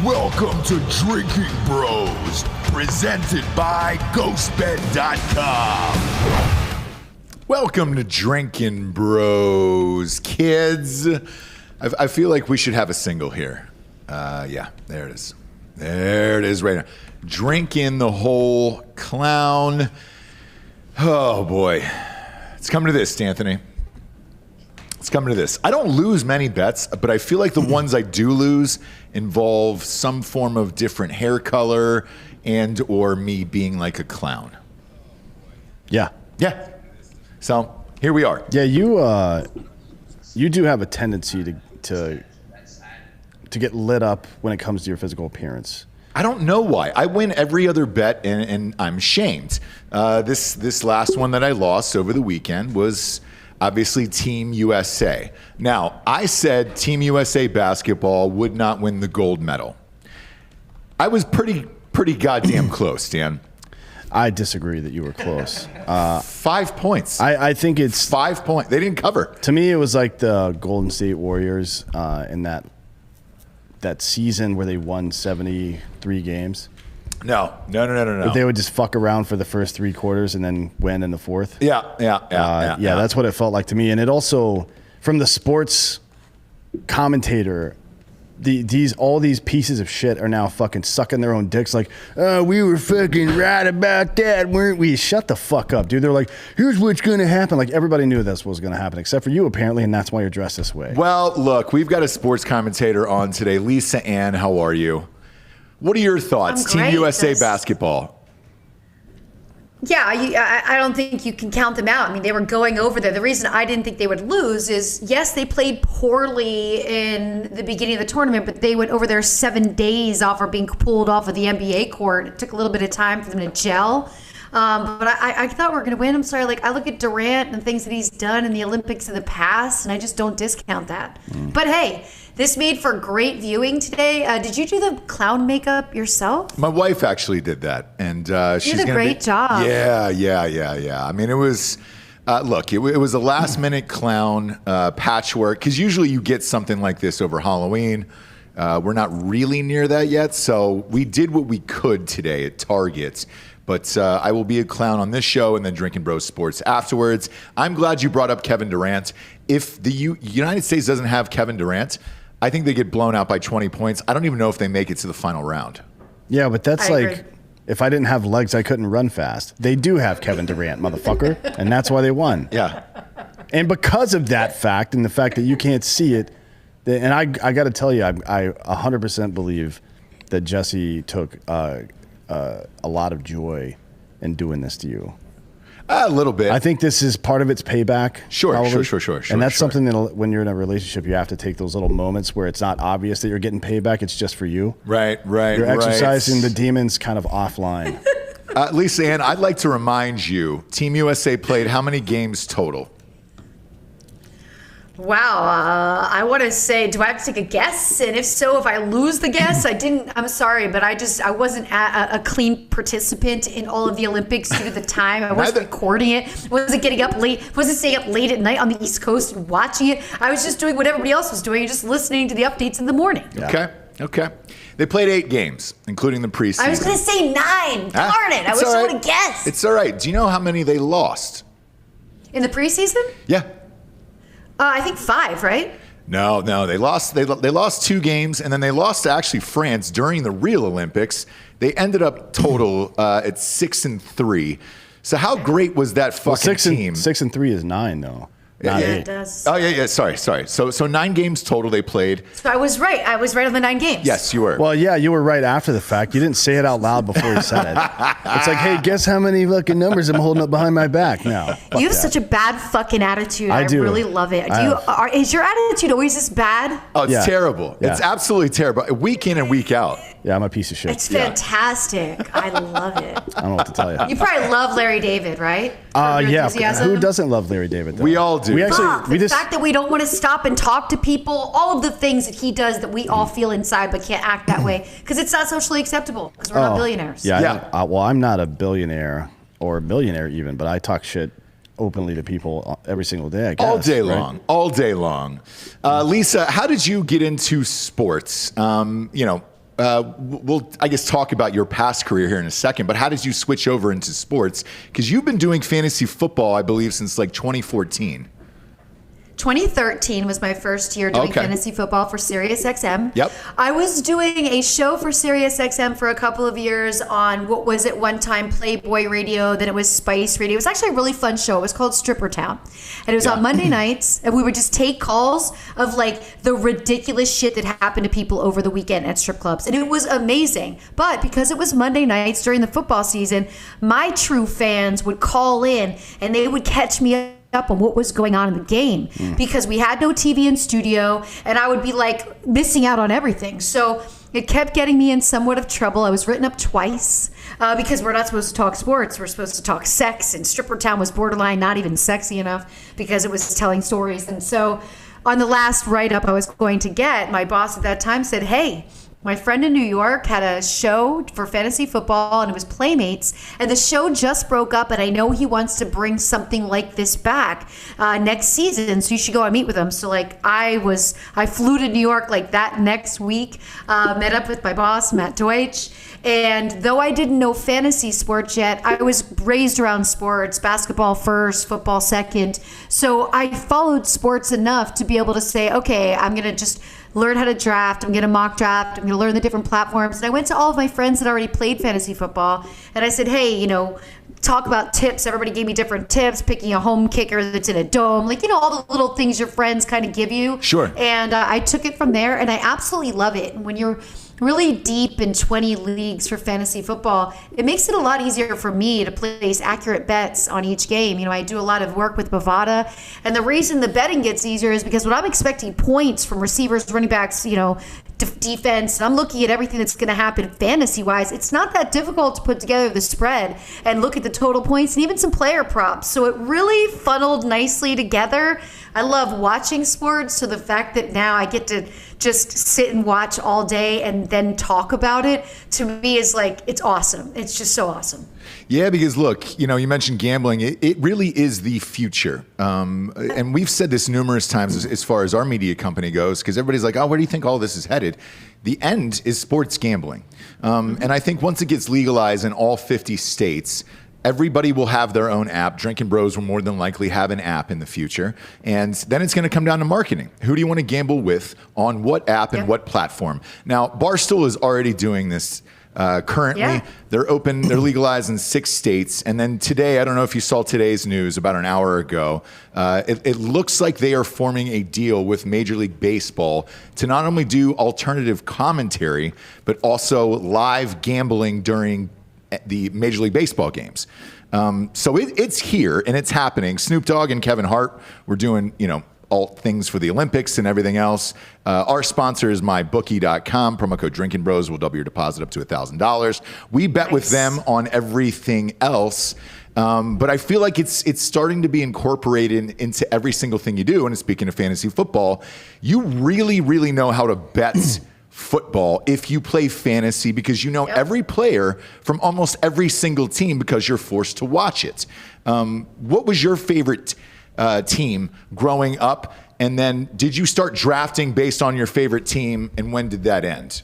Welcome to Drinking Bros, presented by GhostBed.com. Welcome to Drinkin' Bros, kids. I feel like we should have a single here. Yeah, there it is. There it is right now. Drinkin' the whole clown. Oh, boy. It's coming to this, Anthony. It's coming to this. I don't lose many bets, but I feel like the ones I do lose involve some form of different hair color and or me being like a clown. Yeah. Yeah. So here we are. Yeah, you do have a tendency to get lit up when it comes to your physical appearance. I don't know why. I win every other bet, and I'm shamed. This last one that I lost over the weekend was obviously Team USA. Now, I said Team USA basketball would not win the gold medal. I was pretty goddamn close, Dan. I disagree that you were close. 5 points. I think it's 5 points. They didn't cover. To me, it was like the Golden State Warriors in that season where they won 73 games. No. But they would just fuck around for the first 3 quarters and then win in the fourth. Yeah. That's what it felt like to me. And it also, from the sports commentator, all these pieces of shit are now fucking sucking their own dicks like, oh, we were fucking right about that, weren't we? Shut the fuck up, dude. They're like, here's what's going to happen. Like, everybody knew this was going to happen, except for you, apparently, and that's why you're dressed this way. Well, look, we've got a sports commentator on today. Lisa Ann, how are you? What are your thoughts? Team USA basketball. Yeah, I don't think you can count them out. I mean, they were going over there. The reason I didn't think they would lose is, yes, they played poorly in the beginning of the tournament, but they went over there 7 days after being pulled off of the NBA court. It took a little bit of time for them to gel. But I thought we were going to win. I'm sorry. Like, I look at Durant and things that he's done in the Olympics in the past, and I just don't discount that. But hey, this made for great viewing today. Did you do the clown makeup yourself? My wife actually did that, and she's did a great job. Yeah. I mean, it was. Look, it was a last-minute clown patchwork, because usually you get something like this over Halloween. We're not really near that yet, so we did what we could today at Target. But I will be a clown on this show and then Drinkin' Bros Sports afterwards. I'm glad you brought up Kevin Durant. If the United States doesn't have Kevin Durant, I think they get blown out by 20 points. I don't even know if they make it to the final round. Yeah, but that's like, if I didn't have legs, I couldn't run fast. They do have Kevin Durant, motherfucker, and that's why they won. Yeah. And because of that fact and the fact that you can't see it, and I got to tell you, I 100% believe that Jesse took a lot of joy in doing this to you. A little bit. I think this is part of its payback. Sure. And that's something that when you're in a relationship, you have to take those little moments where it's not obvious that you're getting payback. It's just for you. Right. You're exercising the demons kind of offline. Lisa Ann, I'd like to remind you, Team USA played how many games total? Wow, I want to say, do I have to take a guess? And if so, if I lose the guess, I'm sorry, but I wasn't a clean participant in all of the Olympics due to the time. I wasn't recording it. Wasn't getting up late. Wasn't staying up late at night on the East Coast and watching it. I was just doing what everybody else was doing and just listening to the updates in the morning. Yeah. Okay. They played 8 games, incling the preseason. I was going to say 9. Darn it. I wish I would have guessed. It's all right. Do you know how many they lost? In the preseason? Yeah. I think 5, right? No. They lost 2 games, and then they lost to actually France during the real Olympics. They ended up total at 6-3. So how great was that fucking team? 6-3 is 9, though. Yeah, it does. Oh, yeah. Sorry. So 9 games total they played. So I was right. I was right on the 9 games. Yes, you were. Well, yeah, you were right after the fact. You didn't say it out loud before you said it. It's like, hey, guess how many fucking numbers I'm holding up behind my back now. You have such a bad fucking attitude. I do. really love it. Is your attitude always this bad? Oh, it's terrible. Yeah. It's absolutely terrible. Week in and week out. Yeah, I'm a piece of shit. It's fantastic. I love it. I don't know what to tell you. You probably love Larry David, right? Yeah. Who doesn't love Larry David, though? We all do. The fact that we don't want to stop and talk to people, all of the things that he does that we all feel inside but can't act that way because it's not socially acceptable because we're not billionaires. Yeah. Well, I'm not a billionaire or a millionaire even, but I talk shit openly to people every single day, I guess. All day long. Lisa, how did you get into sports? we'll, I guess, talk about your past career here in a second, but how did you switch over into sports? Because you've been doing fantasy football, I believe, since like 2014. 2013 was my first year doing fantasy football for SiriusXM. Yep. I was doing a show for SiriusXM for a couple of years on what was at one time Playboy Radio, then it was Spice Radio. It was actually a really fun show. It was called Stripper Town. And it was on Monday nights, and we would just take calls of like the ridiculous shit that happened to people over the weekend at strip clubs. And it was amazing. But because it was Monday nights during the football season, my true fans would call in and they would catch me up on what was going on in the game because we had no TV in studio and I would be like missing out on everything. So it kept getting me in somewhat of trouble. I was written up twice because we're not supposed to talk sports. We're supposed to talk sex, and Stripper Town was borderline not even sexy enough because it was telling stories. And so on the last write-up I was going to get, my boss at that time said, hey, my friend in New York had a show for fantasy football and it was Playmates, and the show just broke up and I know he wants to bring something like this back next season, so you should go and meet with him. So like I flew to New York like that next week, met up with my boss, Matt Deutsch, and though I didn't know fantasy sports yet, I was raised around sports, basketball first, football second. So I followed sports enough to be able to say, okay, I'm going to just learn how to draft. I'm going to mock draft. I'm going to learn the different platforms. And I went to all of my friends that already played fantasy football. And I said, hey, talk about tips. Everybody gave me different tips, picking a home kicker that's in a dome. Like, all the little things your friends kind of give you. Sure. And I took it from there, and I absolutely love it. And when you're really deep in 20 leagues for fantasy football, it makes it a lot easier for me to place accurate bets on each game. I do a lot of work with Bovada, and the reason the betting gets easier is because when I'm expecting points from receivers, running backs, defense, and I'm looking at everything that's going to happen fantasy-wise, it's not that difficult to put together the spread and look at the total points and even some player props. So it really funneled nicely together. I love watching sports, so the fact that now I get to just sit and watch all day and then talk about it, to me is like, it's awesome. It's just so awesome. Yeah, because look, you mentioned gambling. It really is the future. And we've said this numerous times as far as our media company goes, because everybody's like, oh, where do you think all this is headed? The end is sports gambling. And I think once it gets legalized in all 50 states, everybody will have their own app. Drinkin' Bros will more than likely have an app in the future. And then it's going to come down to marketing. Who do you want to gamble with, on what app and what platform? Now, Barstool is already doing this currently. They're open, they're legalized in 6 states. And then today, I don't know if you saw today's news about an hour ago, it looks like they are forming a deal with Major League Baseball to not only do alternative commentary, but also live gambling during the Major League Baseball games. So it's here and it's happening. Snoop Dogg and Kevin Hart were doing, all things for the Olympics and everything else. Our sponsor is mybookie.com. Promo code Drinkin' Bros will double your deposit up to $1,000. We bet with them on everything else. But I feel like it's starting to be incorporated into every single thing you do. And speaking of fantasy football, you really, really know how to bet football if you play fantasy, because every player from almost every single team because you're forced to watch it. What was your favorite team growing up? And then did you start drafting based on your favorite team, and when did that end?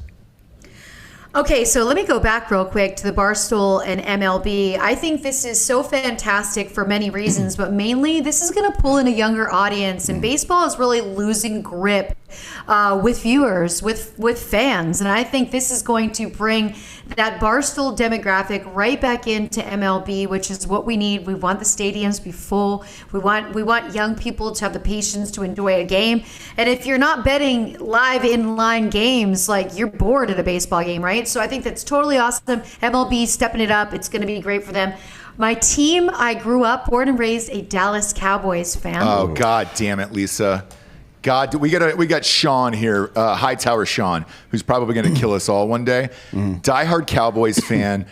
Okay, so let me go back real quick to the Barstool and MLB. I think this is so fantastic for many reasons, but mainly this is going to pull in a younger audience, and baseball is really losing grip with viewers, with fans. And I think this is going to bring that Barstool demographic right back into MLB, which is what we need. We want the stadiums to be full. We want young people to have the patience to enjoy a game. And if you're not betting live in-line games, like, you're bored at a baseball game, right? So I think that's totally awesome. MLB stepping it up. It's going to be great for them. My team, I grew up, born and raised, a Dallas Cowboys fan. Oh, God damn it, Lisa. God, we got Sean here, Hightower Sean, who's probably going to kill us all one day. Diehard Cowboys fan.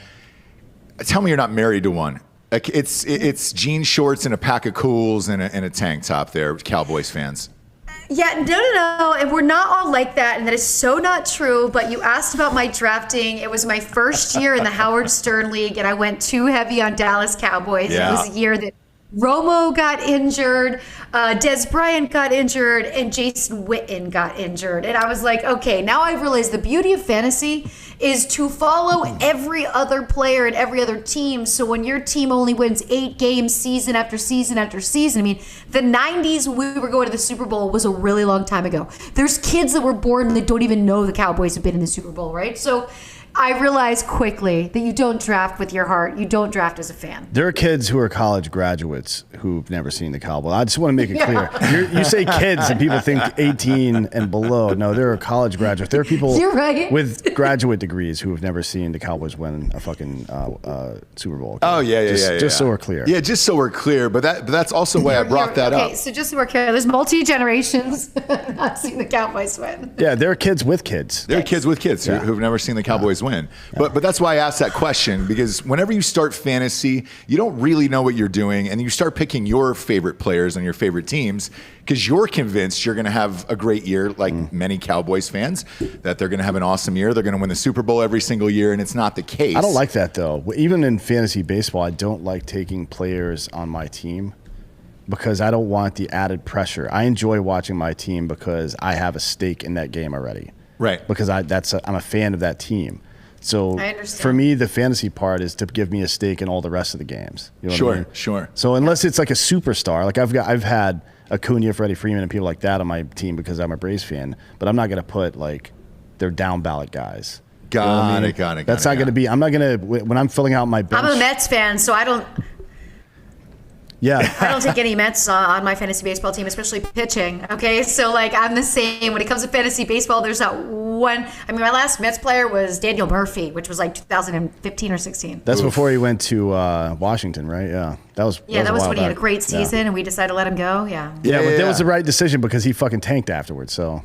Tell me you're not married to one. Like, it's jean shorts and a pack of Cools and a tank top there, Cowboys fans. Yeah, no. And we're not all like that. And that is so not true. But you asked about my drafting. It was my first year in the Howard Stern League, and I went too heavy on Dallas Cowboys. Yeah. It was a year that Romo got injured, Des Bryant got injured, and Jason Witten got injured. And I was like, okay, now I realize the beauty of fantasy is to follow every other player and every other team. So when your team only wins 8 games season after season after season, I mean, the 90s when we were going to the Super Bowl was a really long time ago. There's kids that were born that don't even know the Cowboys have been in the Super Bowl, right? So I realized quickly that you don't draft with your heart. You don't draft as a fan. There are kids who are college graduates who've never seen the Cowboys. I just want to make it clear. You say kids and people think 18 and below. No, there are college graduates. There are people with graduate degrees who have never seen the Cowboys win a fucking Super Bowl. Oh, yeah. Just so we're clear. Yeah, just so we're clear. But that's also why I brought that up. Okay, so just so we're clear, there's multi-generations not seen the Cowboys win. Yeah, there are kids with kids. There are kids with kids who've never seen the Cowboys win. But that's why I asked that question, because whenever you start fantasy, you don't really know what you're doing, and you start picking your favorite players on your favorite teams because you're convinced you're going to have a great year, like many Cowboys fans, that they're going to have an awesome year. They're going to win the Super Bowl every single year, and it's not the case. I don't like that, though. Even in fantasy baseball, I don't like taking players on my team because I don't want the added pressure. I enjoy watching my team because I have a stake in that game already. Right. Because I'm a fan of that team. So for me, the fantasy part is to give me a stake in all the rest of the games. You know what I mean? Sure. So unless it's like a superstar, like I've had Acuna, Freddie Freeman, and people like that on my team because I'm a Braves fan, but I'm not going to put like their down ballot guys. Got it. That's not going to be. I'm not going to when I'm filling out my bench. I'm a Mets fan, so I don't. Yeah. I don't take any Mets on my fantasy baseball team, especially pitching. Okay, so like I'm the same when it comes to fantasy baseball. There's that one. I mean, my last Mets player was Daniel Murphy, which was like 2015 or 16. That's before he went to Washington, right? Yeah, that was when he had a great season, and we decided to let him go. Yeah, but that was the right decision because he fucking tanked afterwards. So.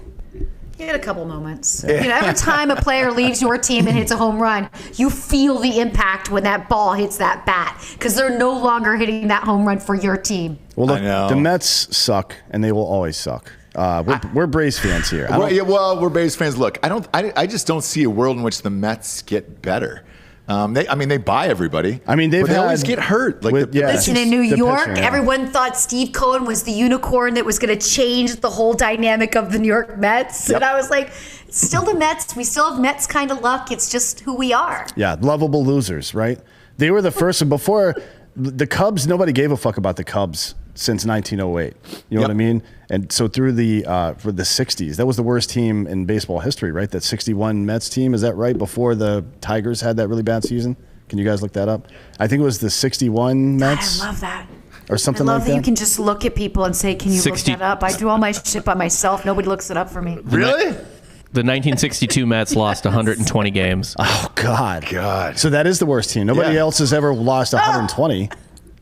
He had a couple moments. You know, every time a player leaves your team and hits a home run, you feel the impact when that ball hits that bat because they're no longer hitting that home run for your team. Well, look, the Mets suck, and they will always suck. We're Braves fans here. We're Braves fans. Look, I just don't see a world in which the Mets get better. They buy everybody. I mean, they always get hurt. Listen, in New York, everyone thought Steve Cohen was the unicorn that was going to change the whole dynamic of the New York Mets. Yep. And I was like, it's still the Mets. We still have Mets kind of luck. It's just who we are. Yeah, lovable losers, right? They were the first. And before the Cubs, nobody gave a fuck about the Cubs since 1908. You know what I mean? And so through for the 60s, that was the worst team in baseball history, right? That 61 Mets team, is that right? Before the Tigers had that really bad season? Can you guys look that up? I think it was the 61 Mets. I love that. Or something like that. I love that you can just look at people and say, can you look that up? I do all my shit by myself. Nobody looks it up for me. Really? The 1962 Mets lost 120 games. Oh, God. So that is the worst team. Nobody else has ever lost 120.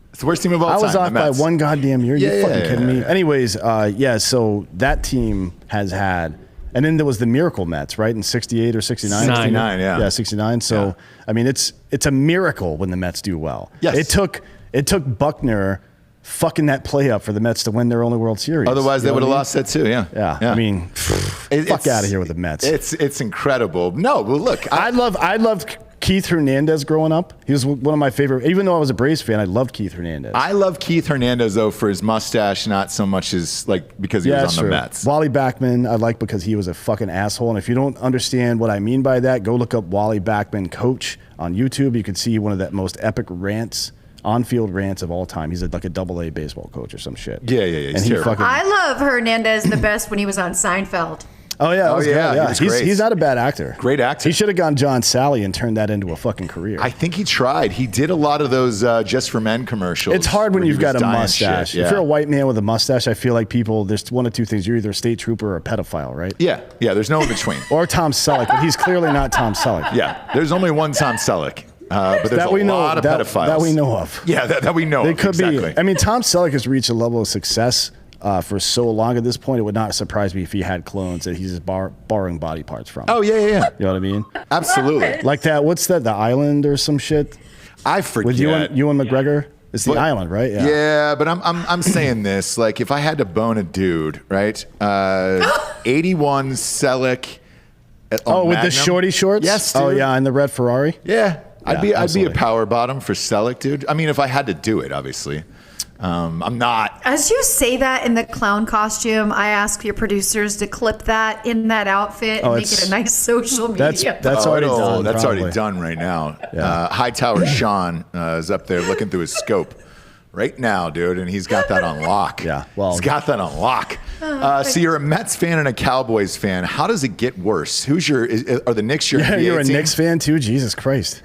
It's the worst team of all time. I was off by one goddamn year. You're fucking kidding me. Anyways, so that team has had, and then there was the Miracle Mets, right, in 68 or 69? 69, yeah. Yeah, 69. So, I mean, it's a miracle when the Mets do well. Yes. It took Buckner fucking that play up for the Mets to win their only World Series. Otherwise, they would have lost that too, yeah. I mean, fuck out of here with the Mets. It's incredible. No, well, look. I loved Keith Hernandez growing up. He was one of my favorite. Even though I was a Braves fan, I loved Keith Hernandez. I love Keith Hernandez, though, for his mustache, not so much as because he was on the Mets. Wally Backman, I like because he was a fucking asshole. And if you don't understand what I mean by that, go look up Wally Backman coach on YouTube. You can see one of the most epic on-field rants of all time. He's like a AA baseball coach or some shit. Yeah. He's terrible. I love Hernandez the best when he was on Seinfeld. Oh, yeah. He's not a bad actor. Great actor. He should have gone John Sally and turned that into a fucking career. I think he tried. He did a lot of those Just for Men commercials. It's hard when you've got a mustache. Yeah. If you're a white man with a mustache, I feel like there's one of two things. You're either a state trooper or a pedophile, right? Yeah, there's no in between. Or Tom Selleck, but he's clearly not Tom Selleck. Yeah, there's only one Tom Selleck. But there's a lot of pedophiles. That we know of. Yeah, that we know of. They could be. I mean, Tom Selleck has reached a level of success for so long at this point, it would not surprise me if he had clones that he's just borrowing body parts from. Oh, yeah. You know what I mean? Absolutely. Like that, what's that, The Island or some shit? I forget. With Ewan McGregor? It's The Island, right? Yeah, but I'm saying this, like, if I had to bone a dude, right? 81 Selleck. With Magnum. the shorty shorts? Yes, dude. Oh, yeah, and the red Ferrari? Yeah. I'd be a power bottom for Selleck, dude. I mean, if I had to do it, obviously. I'm not. As you say that in the clown costume, I ask your producers to clip that in that outfit and make it a nice social media. That's already done. That's probably. already done right now. Hightower Sean is up there looking through his scope right now, dude, and he's got that on lock. Yeah, well, he's got that on lock. So you're a Mets fan and a Cowboys fan. How does it get worse? Are the Knicks your NBA you're a team? Knicks fan too? Jesus Christ.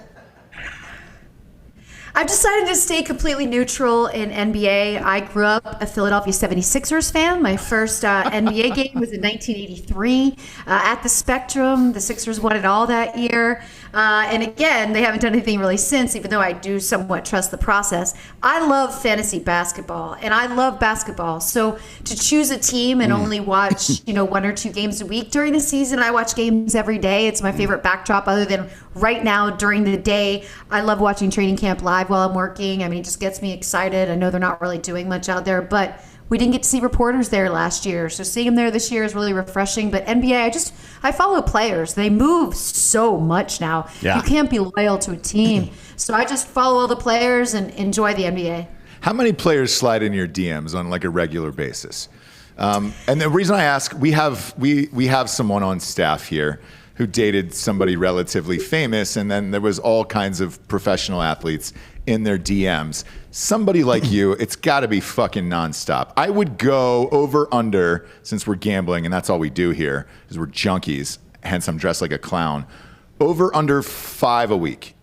I've decided to stay completely neutral in NBA. I grew up a Philadelphia 76ers fan. My first NBA game was in 1983 at the Spectrum. The Sixers won it all that year. And again, they haven't done anything really since, even though I do somewhat trust the process. I love fantasy basketball, and I love basketball. So to choose a team and only watch, 1 or 2 games a week during the season, I watch games every day. It's my favorite backdrop other than right now during the day. I love watching training camp live while I'm working. I mean, it just gets me excited. I know they're not really doing much out there, but we didn't get to see reporters there last year. So seeing them there this year is really refreshing. But NBA, I follow players. They move so much now. Yeah. You can't be loyal to a team. So I just follow all the players and enjoy the NBA. How many players slide in your DMs on like a regular basis? And the reason I ask, we have someone on staff here who dated somebody relatively famous, and then there was all kinds of professional athletes in their DMs. Somebody like you, it's got to be fucking nonstop. I would go over under, since we're gambling, and that's all we do here, is we're junkies, hence I'm dressed like a clown, over under 5 a week.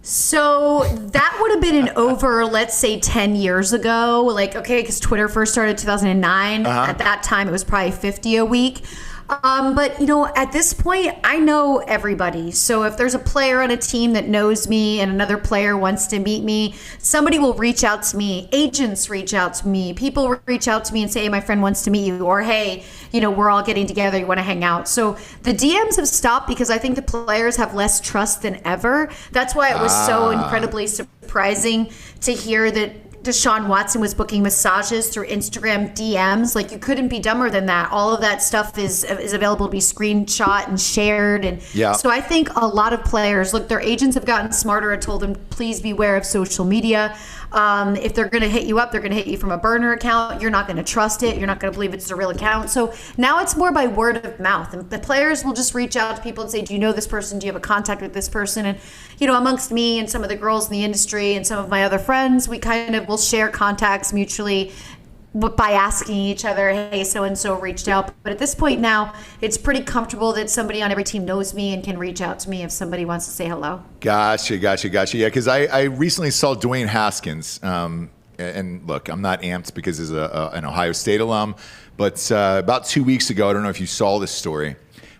So that would have been an over, let's say 10 years ago. Like, okay, because Twitter first started in 2009. At that time, it was probably 50 a week. But, at this point, I know everybody. So if there's a player on a team that knows me and another player wants to meet me, somebody will reach out to me. Agents reach out to me. People reach out to me and say, hey, my friend wants to meet you. Or, hey, we're all getting together. You want to hang out. So the DMs have stopped because I think the players have less trust than ever. That's why it was so incredibly surprising to hear that Deshaun Watson was booking massages through Instagram DMs. Like, you couldn't be dumber than that. All of that stuff is available to be screenshot and shared. And so I think a lot of players, look, their agents have gotten smarter. I told them, please beware of social media. If they're going to hit you up, they're going to hit you from a burner account. You're not going to trust it. You're not going to believe it's a real account. So now it's more by word of mouth. And the players will just reach out to people and say, do you know this person? Do you have a contact with this person? And, amongst me and some of the girls in the industry and some of my other friends, we kind of will share contacts mutually by asking each other, hey, so-and-so reached out. But at this point now, it's pretty comfortable that somebody on every team knows me and can reach out to me if somebody wants to say hello. Gotcha. Yeah, because I recently saw Dwayne Haskins. And look, I'm not amped because he's an Ohio State alum. But about 2 weeks ago, I don't know if you saw this story,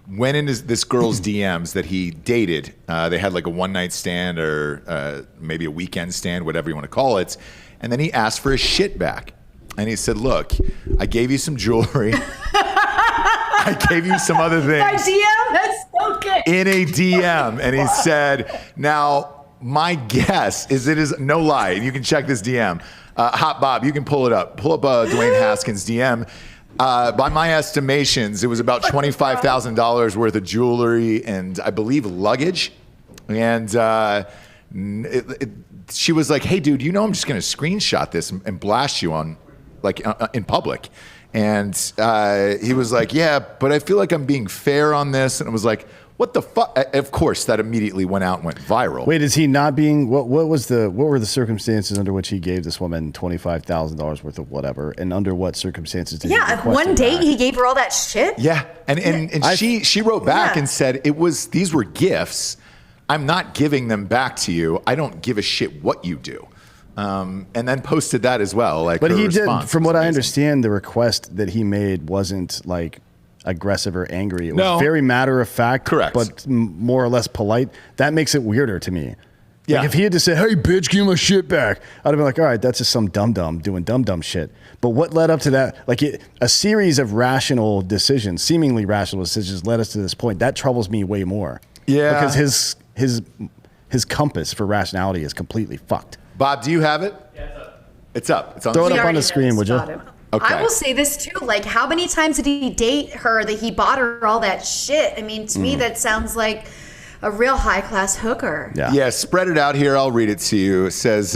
went into this girl's DMs that he dated. They had like a one-night stand or maybe a weekend stand, whatever you want to call it. And then he asked for his shit back. And he said, look, I gave you some jewelry. I gave you some other things. My DM? That's so good. In a DM. And he said, now, my guess is it is no lie. You can check this DM. Hot Bob, you can pull it up. Pull up Dwayne Haskins' DM. By my estimations, it was about $25,000 worth of jewelry and I believe luggage. And she was like, hey, dude, I'm just going to screenshot this and blast you on, in public. And he was like, yeah, but I feel like I'm being fair on this. And I was like, what the fuck? Of course, that immediately went out and went viral. Wait, is he not being? What were the circumstances under which he gave this woman $25,000 worth of whatever, and under what circumstances did he request one date back? he gave her all that shit? Yeah, and she wrote back and said these were gifts. I'm not giving them back to you. I don't give a shit what you do. And then posted that as well. But he did, from what I understand, the request that he made wasn't like aggressive or angry. It was very matter of fact, correct, but more or less polite. That makes it weirder to me. Yeah. Like if he had to say, hey, bitch, give my shit back, I'd have been like, all right, that's just some dum-dum doing dum-dum shit. But what led up to that? A series of rational decisions, seemingly rational decisions, led us to this point. That troubles me way more. Yeah. Because his compass for rationality is completely fucked. Bob, do you have it? Yeah, it's up. It's up. It's on Throw the it up on the screen, would you? Okay. I will say this too, how many times did he date her that he bought her all that shit? I mean, to me, that sounds like a real high class hooker. Yeah, spread it out here. I'll read it to you. It says,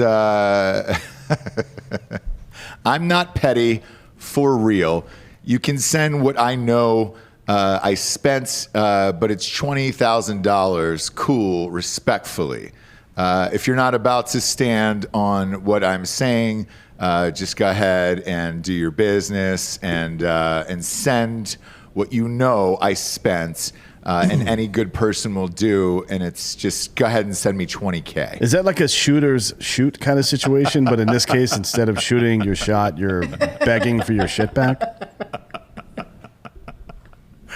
I'm not petty, for real. You can send what I know I spent, but it's $20,000. Cool, respectfully. If you're not about to stand on what I'm saying, just go ahead and do your business and send what you know I spent. And any good person will do, and it's just go ahead and send me $20K. Is that like a shooter's shoot kind of situation? But in this case, instead of shooting your shot, you're begging for your shit back?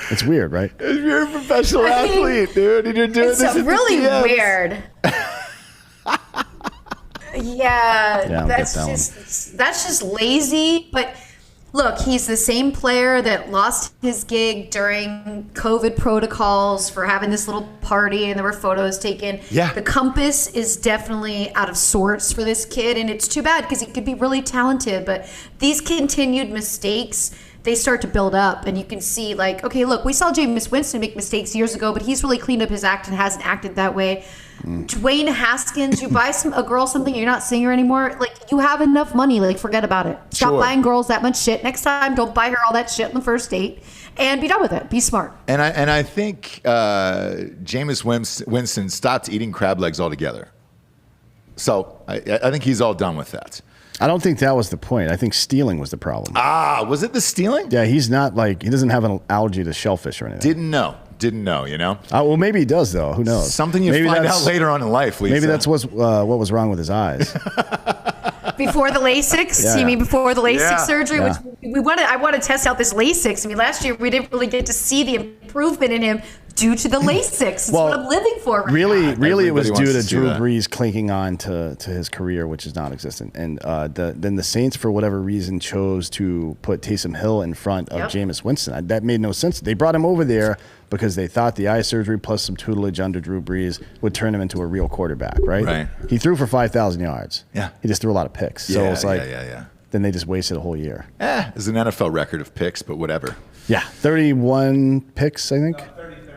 It's weird, right? If you're a professional athlete, dude, and you're doing It's this, really weird. Yeah, that's just lazy. But look, he's the same player that lost his gig during COVID protocols for having this little party, and there were photos taken. Yeah. The compass is definitely out of sorts for this kid, and it's too bad because he could be really talented. But these continued mistakes, they start to build up, and you can see, like, okay, look, we saw Jameis Winston make mistakes years ago, but he's really cleaned up his act and hasn't acted that way. Dwayne Haskins, you buy a girl something, you're not seeing her anymore. Like, you have enough money, like, forget about it. Stop buying girls that much shit. Next time, don't buy her all that shit on the first date, and be done with it. Be smart. And I think Jameis Winston stopped eating crab legs altogether. So I think he's all done with that. I don't think that was the point. I think stealing was the problem. Was it the stealing? Yeah, he's not like, he doesn't have an allergy to shellfish or anything. Didn't know, you know? Well, maybe he does, though. Who knows? Something you find out later on in life, Lisa. Maybe that's what was wrong with his eyes. Before the LASIX? Yeah. You mean before the LASIX surgery? Yeah. Which I want to test out this LASIX. I mean, last year we didn't really get to see the improvement in him due to the LASIX. It's what I'm living for right now. Really, it was Everybody due wants to to see Drew that. Brees clinking on to his career, which is non-existent. And then the Saints, for whatever reason, chose to put Taysom Hill in front of Jameis Winston. That made no sense. They brought him over there because they thought the eye surgery plus some tutelage under Drew Brees would turn him into a real quarterback, right? Right. He threw for 5,000 yards. Yeah. He just threw a lot of picks. So it's like, yeah. then they just wasted a whole year. It's an NFL record of picks, but whatever. Yeah, 31 picks, I think.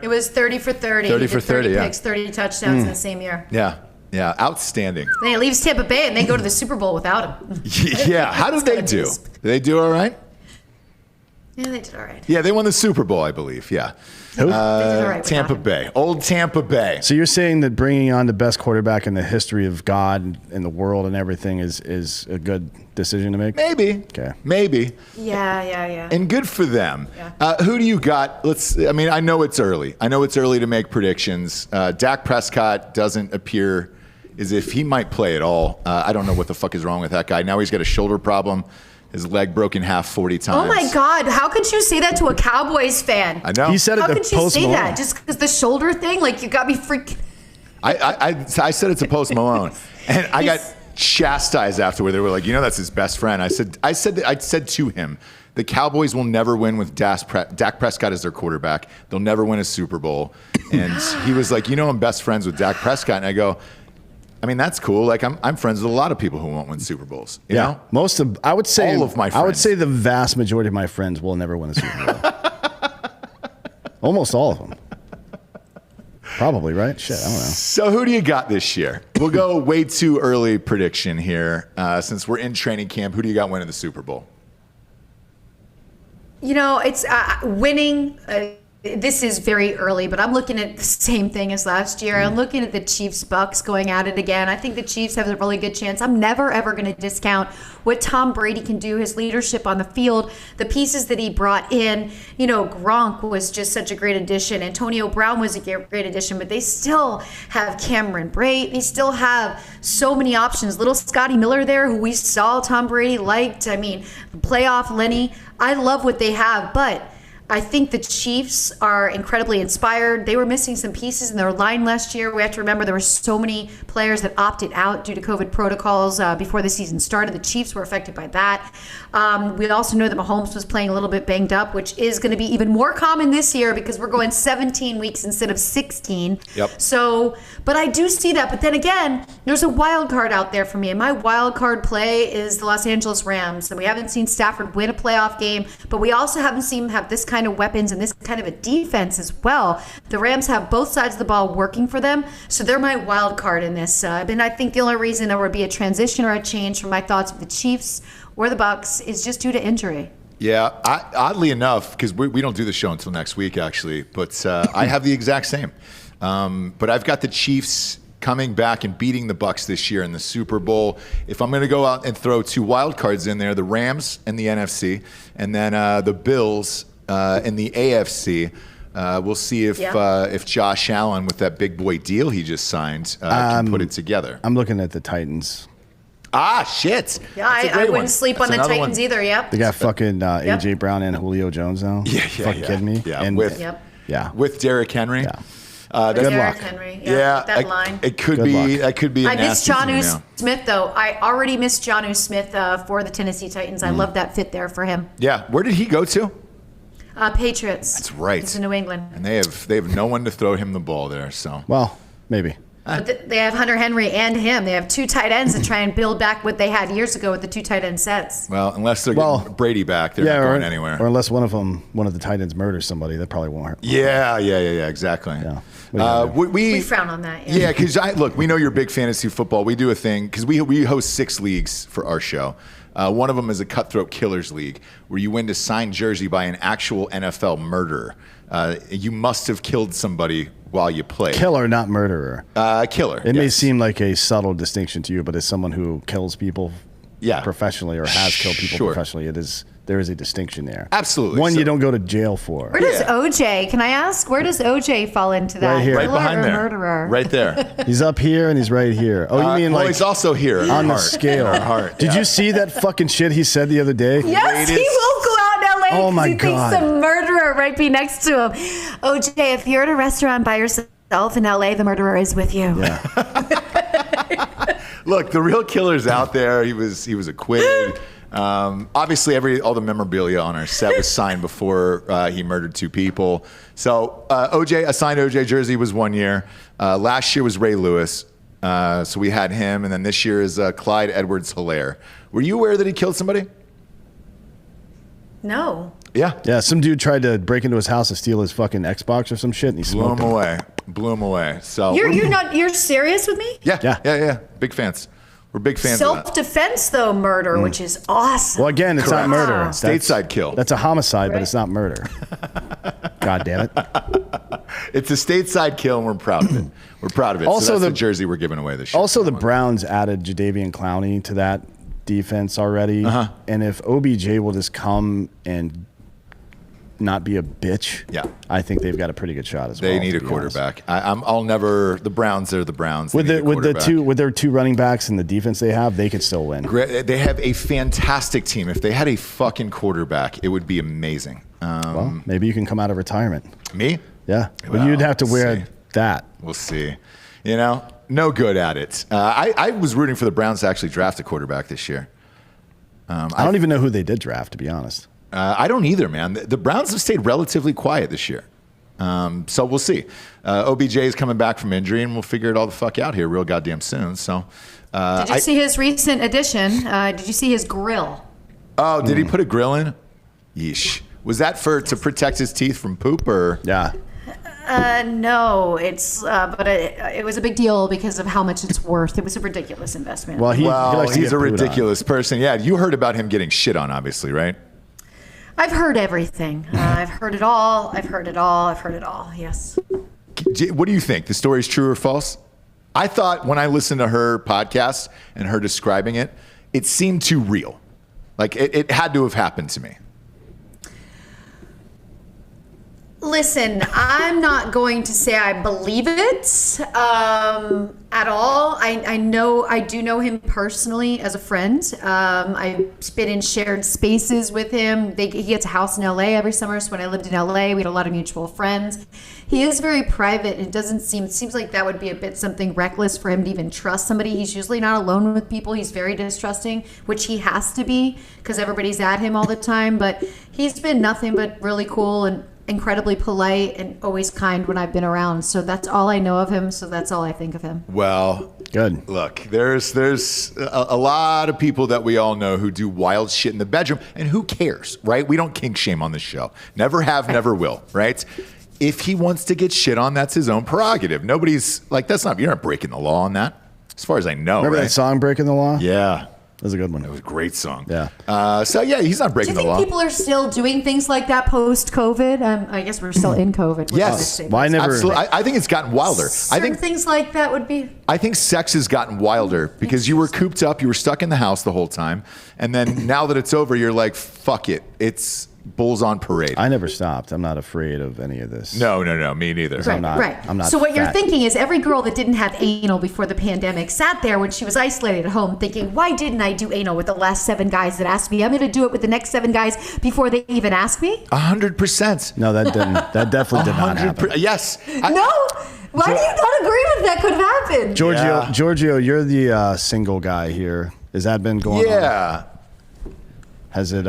It was 30 for 30. 30 He for did 30 30, picks, 30 touchdowns in the same year. Yeah, outstanding. Then he leaves Tampa Bay and they go to the Super Bowl without him. Yeah, how did they do? Did they do all right? Yeah, they did all right. Yeah, they won the Super Bowl, I believe. Yeah. Who? They did all right. Tampa without him. Bay. Old Tampa Bay. So you're saying that bringing on the best quarterback in the history of God and the world and everything is a good decision to make? Maybe. Okay. Maybe. Yeah. And good for them. Yeah. Who do you got? I know it's early. I know it's early to make predictions. Dak Prescott doesn't appear as if he might play at all. I don't know what the fuck is wrong with that guy. Now he's got a shoulder problem. His leg broke in half 40 times. Oh my God! How could you say that to a Cowboys fan? I know. He said it How to could you Post say Malone. that? Just because the shoulder thing? Like, you got me freaking. I said it to Post Malone, and I got chastised afterward. They were like, that's his best friend. I said to him, the Cowboys will never win with Dak Prescott as their quarterback. They'll never win a Super Bowl. And he was like, I'm best friends with Dak Prescott. And I go, that's cool. Like, I'm friends with a lot of people who won't win Super Bowls. You know? I would say all of my friends. I would say the vast majority of my friends will never win a Super Bowl. Almost all of them. Probably, right? Shit, I don't know. So who do you got this year? We'll go way too early prediction here. Since we're in training camp, who do you got winning the Super Bowl? It's winning. This is very early, but I'm looking at the same thing as last year. I'm looking at the Chiefs-Bucks going at it again. I think the Chiefs have a really good chance. I'm never, ever going to discount what Tom Brady can do, his leadership on the field, the pieces that he brought in. Gronk was just such a great addition. Antonio Brown was a great addition, but they still have Cameron Brate. They still have so many options. Little Scotty Miller there, who we saw Tom Brady liked. Playoff Lenny. I love what they have, but I think the Chiefs are incredibly inspired. They were missing some pieces in their line last year. We have to remember there were so many players that opted out due to COVID protocols before the season started. The Chiefs were affected by that. We also know that Mahomes was playing a little bit banged up, which is going to be even more common this year because we're going 17 weeks instead of 16. Yep. So, but I do see that. But then again, there's a wild card out there for me. And my wild card play is the Los Angeles Rams. And we haven't seen Stafford win a playoff game, but we also haven't seen him have this kind kind of weapons and this kind of a defense as well. The Rams have both sides of the ball working for them, so they're my wild card in this. And I think the only reason there would be a transition or a change from my thoughts of the Chiefs or the Bucks is just due to injury. Yeah, oddly enough, because we don't do the show until next week, actually, but I have the exact same. But I've got the Chiefs coming back and beating the Bucks this year in the Super Bowl. If I'm going to go out and throw 2 wild cards in there, the Rams in the NFC, and then the Bills in the AFC. We'll see if Josh Allen, with that big boy deal he just signed, can put it together. I'm looking at the Titans. Ah, shit. Yeah, I wouldn't sleep on the Titans either. Yep. They got fucking A.J. Brown and Julio Jones now. Yeah. Fucking kidding me? Yeah, and with Derrick Henry. Yeah. Good Derrick luck. Henry. That line. It could Good be. luck. That could be. I miss Jonnu Smith though. I already missed Jonnu Smith for the Tennessee Titans. I love that fit there for him. Yeah. Where did he go to? Patriots. That's right. He's in New England. And they have no one to throw him the ball there. So. Well, maybe. But they have Hunter Henry and him. They have 2 tight ends to try and build back what they had years ago with the 2 tight end sets. Well, unless they're getting Brady back, they're not going anywhere. Or unless one of the tight ends murders somebody, that probably won't hurt. Yeah, exactly. Yeah. We frown on that. Yeah, because look, we know you're big fantasy football. We do a thing because we host 6 leagues for our show. One of them is a Cutthroat Killers League, where you win a signed jersey by an actual NFL murderer. You must have killed somebody while you play. Killer, not murderer. Killer. It may seem like a subtle distinction to you, but as someone who kills people professionally or has killed people professionally, there is a distinction there. Absolutely. One you don't go to jail for. Where does OJ, can I ask, where does OJ fall into that? Right here. Right behind there. Murderer? Right there. He's up here and he's right here. Oh, you mean well, he's also here on the scale. Heart. Did you see that fucking shit he said the other day? Yes, he won't go out in LA Oh my he God. thinks the murderer might be next to him. OJ, if you're at a restaurant by yourself in LA, the murderer is with you. Yeah. Look, the real killer's out there. He was acquitted. Obviously, all the memorabilia on our set was signed before he murdered 2 people. So a signed OJ jersey was 1 year. Last year was Ray Lewis. So we had him. And then this year is Clyde Edwards-Helaire. Were you aware that he killed somebody? No. Yeah. Yeah, some dude tried to break into his house to steal his fucking Xbox or some shit, and he smoked him. Blew him away. So You're serious with me? Yeah. Big fans. We're big fans of that. Self-defense, though, murder, which is awesome. Well, again, it's not murder. Wow. Stateside kill. That's a homicide, but it's not murder. God damn it. It's a stateside kill, and we're proud of it. We're proud of it. Also, so that's the jersey we're giving away this year. Also, the Browns added Jadeveon Clowney to that defense already. And if OBJ will just come and not be a bitch, I think they've got a pretty good shot as well. They need a quarterback. The Browns are the Browns. With their 2 running backs and the defense they have, they could still win. They have a fantastic team. If they had a fucking quarterback, it would be amazing. Well, maybe you can come out of retirement. Me? Yeah. Well, you'd have to wear that. We'll see. No good at it. I was rooting for the Browns to actually draft a quarterback this year. I don't even know who they did draft, to be honest. I don't either, man. The Browns have stayed relatively quiet this year. So we'll see. OBJ is coming back from injury, and we'll figure it all the fuck out here real goddamn soon. So, did you see his recent addition? Did you see his grill? Oh, did he put a grill in? Yeesh. Was that to protect his teeth from poop, or? Yeah. No, but it was a big deal because of how much it's worth. It was a ridiculous investment. Well, he's a ridiculous person. Yeah, you heard about him getting shit on, obviously, right? I've heard everything. I've heard it all. Yes. What do you think? The story's true or false? I thought when I listened to her podcast and her describing it, it seemed too real. Like it had to have happened to me. Listen, I'm not going to say I believe it at all. I do know him personally as a friend. I've been in shared spaces with him. He gets a house in LA every summer. So when I lived in LA, we had a lot of mutual friends. He is very private. It seems like that would be a bit something reckless for him to even trust somebody. He's usually not alone with people. He's very distrusting, which he has to be because everybody's at him all the time. But he's been nothing but really cool and incredibly polite and always kind when I've been around. So that's all I know of him. So that's all I think of him. Well, Good. Look, there's a lot of people that we all know who do wild shit in the bedroom, and who cares, right? We don't kink shame on this show. Never have, never will, right? If he wants to get shit on, that's his own prerogative. Nobody's like, you're not breaking the law on that, as far as I know. Remember right? that song, Breaking the Law? Yeah. That was a good one. It was a great song. Yeah. He's not breaking Do you the law. think people are still doing things like that post-COVID? I guess we're still in COVID. Yes. Why never? Absolutely. I think it's gotten wilder. Certain things like that would be. I think sex has gotten wilder because you were cooped up, you were stuck in the house the whole time, and then now that it's over, you're like, fuck it. It's bulls on parade. I never stopped. I'm not afraid of any of this. No, me neither. Right, I'm not So what you're fat. thinking is every girl that didn't have anal before the pandemic sat there when she was isolated at home thinking, why didn't I do anal with the last 7 guys that asked me? I'm going to do it with the next 7 guys before they even ask me? 100%. No, that didn't. That definitely did not happen. Yes. No? Why do you not agree with that could have happened? Giorgio, you're the single guy here. Has that been going on? Yeah. Has it?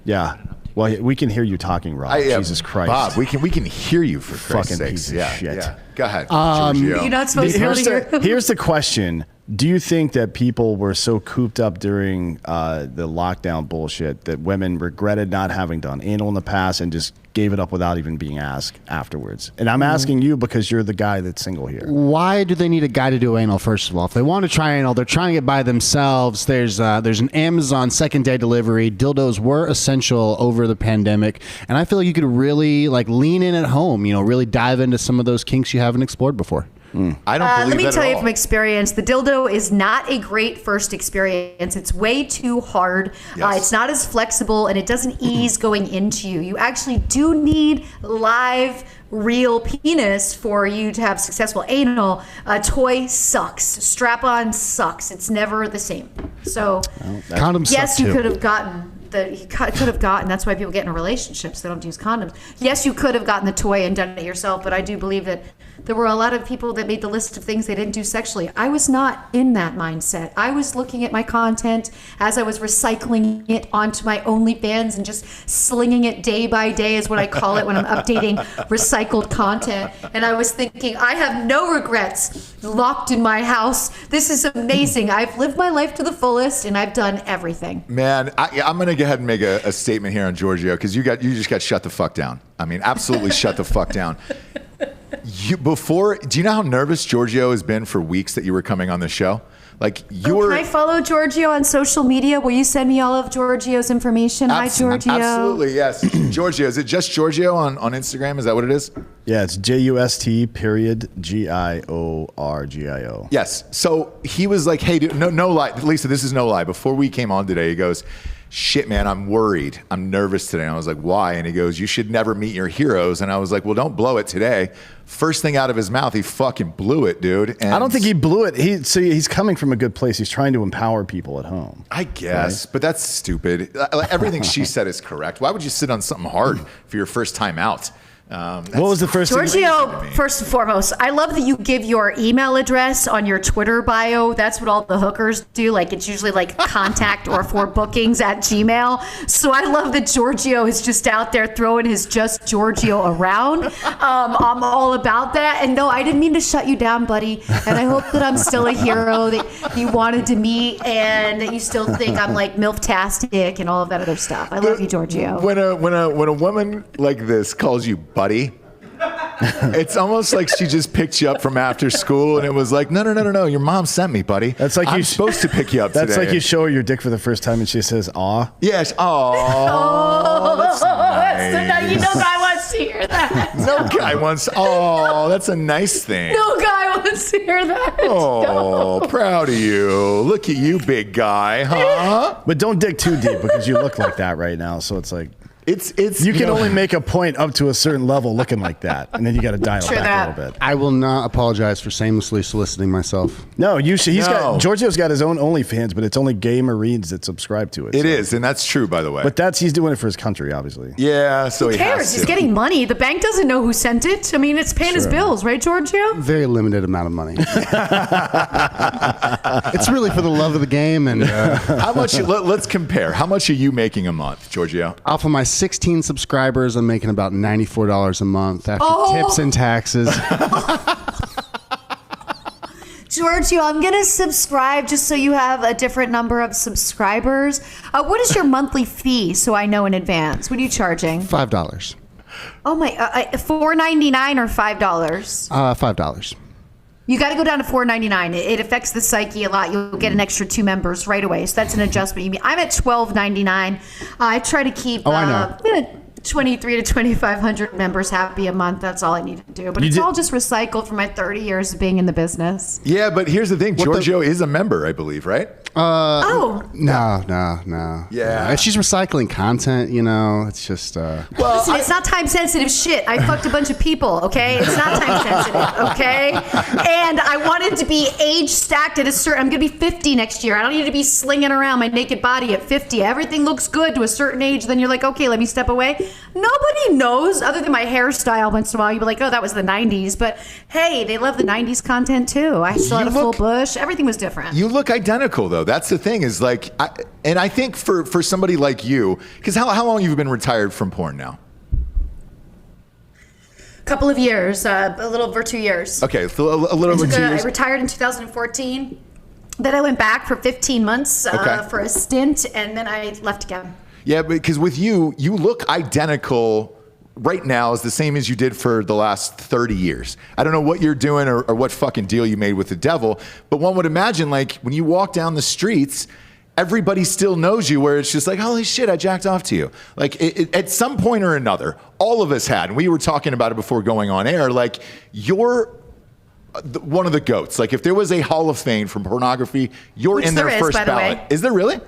Yeah. Well, we can hear you talking, Rob. Jesus Christ, Bob, we can hear you for Christ's Fucking sakes. piece of Yeah, shit. yeah. Go ahead, Giorgio. You're not supposed to Here's hear. here's the question. Do you think that people were so cooped up during the lockdown bullshit that women regretted not having done anal in the past and just gave it up without even being asked afterwards? And I'm asking you because you're the guy that's single here. Why do they need a guy to do anal, first of all? If they want to try anal, they're trying it by themselves. There's an Amazon second-day delivery. Dildos were essential over the pandemic. And I feel like you could really lean in at home, really dive into some of those kinks you haven't explored before. I don't believe Let me that tell at you all. from experience, the dildo is not a great first experience. It's way too hard. Yes. It's not as flexible, and it doesn't ease going into you. You actually do need live, real penis for you to have successful anal. A toy sucks. Strap-on sucks. It's never the same. So, Condoms yes, suck you too. could have gotten. That's why people get in relationships. They don't use condoms. Yes, you could have gotten the toy and done it yourself, but I do believe that there were a lot of people that made the list of things they didn't do sexually. I was not in that mindset. I was looking at my content as I was recycling it onto my OnlyFans and just slinging it day by day is what I call it when I'm updating recycled content. And I was thinking, I have no regrets locked in my house. This is amazing. I've lived my life to the fullest and I've done everything. Man, I'm going to go ahead and make a statement here on Giorgio because you just got shut the fuck down. I mean, absolutely shut the fuck down. Do you know how nervous Giorgio has been for weeks that you were coming on the show? Like you were. Can I follow Giorgio on social media? Will you send me all of Giorgio's information? Hi, Giorgio. Absolutely, yes. Giorgio, is it just Giorgio on Instagram? Is that what it is? Yeah, it's JUST.GIORGIO. Yes. So he was like, hey, dude, no lie. Lisa, this is no lie. Before we came on today, he goes, shit, man, I'm worried. I'm nervous today. And I was like, why? And he goes, you should never meet your heroes. And I was like, well, don't blow it today. First thing out of his mouth, he fucking blew it, dude. And I don't think he blew it. He's coming from a good place. He's trying to empower people at home. I guess, but that's stupid. Everything she said is correct. Why would you sit on something hard for your first time out? What was the first thing? Giorgio, first and foremost, I love that you give your email address on your Twitter bio. That's what all the hookers do. Like, it's usually like contact or for bookings at Gmail. So I love that Giorgio is just out there throwing his just Giorgio around. I'm all about that. And no, I didn't mean to shut you down, buddy. And I hope that I'm still a hero that you wanted to meet and that you still think I'm like MILF-tastic and all of that other stuff. I love you, Giorgio. When a woman like this calls you buddy, it's almost like she just picked you up from after school and it was like, no, your mom sent me, buddy. That's like I'm supposed to pick you up That's today. like you show her your dick for the first time and she says, aw. Yes. Oh, that's nice. You know, guy wants to hear that. No guy wants. Oh, that's a nice thing. No guy wants to hear that. Oh, proud of you. Look at you, big guy, huh? But don't dig too deep because you look like that right now. So it's like, It's you can only make a point up to a certain level looking like that. And then you got to dial it True back that. a little bit. I will not apologize for shamelessly soliciting myself. No, No. Giorgio's got his own OnlyFans, but it's only gay Marines that subscribe to it. It so. is, and that's true, by the way. But he's doing it for his country, obviously. yeah, so Who he cares? has to. He's getting money. The bank doesn't know who sent it. I mean, it's paying his bills, right, Giorgio? Very limited amount of money. It's really for the love of the game. And How much? Let's compare. How much are you making a month, Giorgio? off of my 16 subscribers. I'm making about $94 a month after tips and taxes. Giorgio, I'm going to subscribe just so you have a different number of subscribers. What is your monthly fee so I know in advance? What are you charging? $5. Oh my, $4.99 or $5? $5. You got to go down to $4.99. It affects the psyche a lot. You'll get an extra 2 members right away. So that's an adjustment. I'm at $12.99. I try to keep 2,300 to 2,500 members happy a month. That's all I need to do. But it's all just recycled from my 30 years of being in the business. Yeah, but here's the thing. Giorgio is a member, I believe, right? No. Yeah. She's recycling content, It's just. Listen, it's not time sensitive shit. I fucked a bunch of people, okay? It's not time sensitive, okay? And I wanted to be age stacked at a certain. I'm gonna be 50 next year. I don't need to be slinging around my naked body at 50. Everything looks good to a certain age. Then you're like, okay, let me step away. Nobody knows other than my hairstyle. Once in a while, you'll be like, oh, that was the 90s. But hey, they love the 90s content too. I still had a full bush. Everything was different. You look identical though. That's the thing is like, I think for somebody like you, because how long have you been retired from porn now? Couple of years, a little over 2 years. Okay, so a little over 2 years. I retired in 2014. Then I went back for 15 months for a stint, and then I left again. Yeah, because with you look identical right now is the same as you did for the last 30 years. I don't know what you're doing or what fucking deal you made with the devil, but one would imagine like when you walk down the streets, everybody still knows you where it's just like, holy shit, I jacked off to you. Like at some point or another, all of us had, and we were talking about it before going on air, like you're one of the GOATs. Like if there was a Hall of Fame from pornography, you're in their first ballot. Is there really?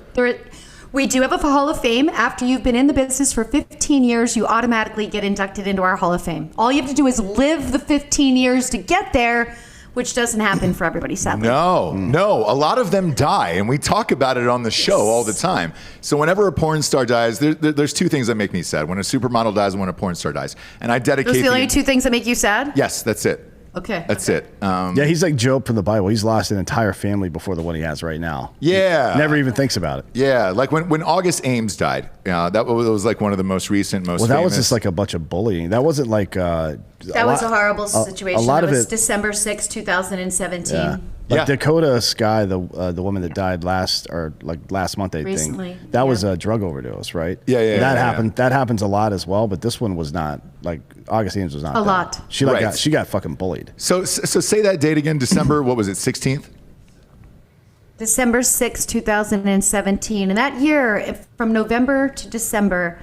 We do have a Hall of Fame. After you've been in the business for 15 years, you automatically get inducted into our Hall of Fame. All you have to do is live the 15 years to get there, which doesn't happen for everybody, sadly. No. A lot of them die, and we talk about it on the show all the time. So whenever a porn star dies, there's 2 things that make me sad. When a supermodel dies and when a porn star dies. And I dedicate... Those are the only 2 things that make you sad? Yes, that's it. Okay. That's it. Yeah, he's like Job from the Bible. He's lost an entire family before the one he has right now. Yeah. He never even thinks about it. Yeah, like when August Ames died, that was like one of the most recent, most famous. Was just like a bunch of bullying. That wasn't like... that was a horrible situation. A lot of it was December 6, 2017. Yeah. Like Dakota Sky, the woman that died last month, I Recently, think. That was a drug overdose, right? Yeah. That happened. That happens a lot as well, but this one was not. Like August Ames was not. A lot. She got fucking bullied. So say that date again. December. What was it? 16th. December 6, 2017. And that year, from November to December,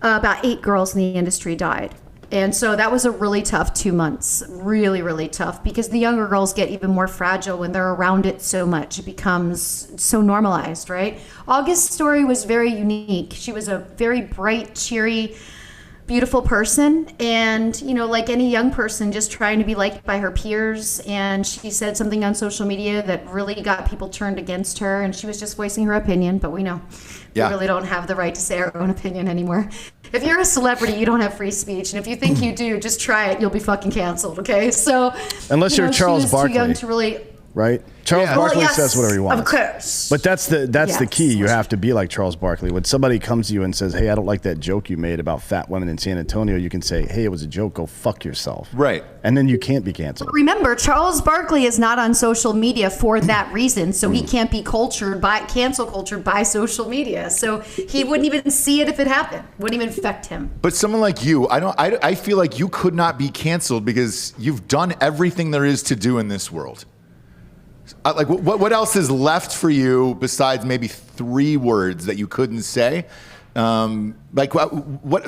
about 8 girls in the industry died. And so that was a really tough 2 months, really, really tough, because the younger girls get even more fragile when they're around it so much. It becomes so normalized, right? August's story was very unique. She was a very bright, cheery, beautiful person. And, like any young person, just trying to be liked by her peers. And she said something on social media that really got people turned against her. And she was just voicing her opinion. But we know we really don't have the right to say our own opinion anymore. If you're a celebrity, you don't have free speech. And if you think you do, just try it. You'll be fucking canceled, okay? So unless you're Charles Barkley. Too young to really... Right? Charles Barkley says whatever he wants. Of course. But that's the key. You have to be like Charles Barkley. When somebody comes to you and says, hey, I don't like that joke you made about fat women in San Antonio, you can say, hey, it was a joke. Go fuck yourself. Right. And then you can't be canceled. Remember, Charles Barkley is not on social media for that reason, so he can't be cancel cultured by social media. So he wouldn't even see it if it happened. Wouldn't even affect him. But someone like you, I feel like you could not be canceled because you've done everything there is to do in this world. Like what else is left for you besides maybe 3 words that you couldn't say? Like what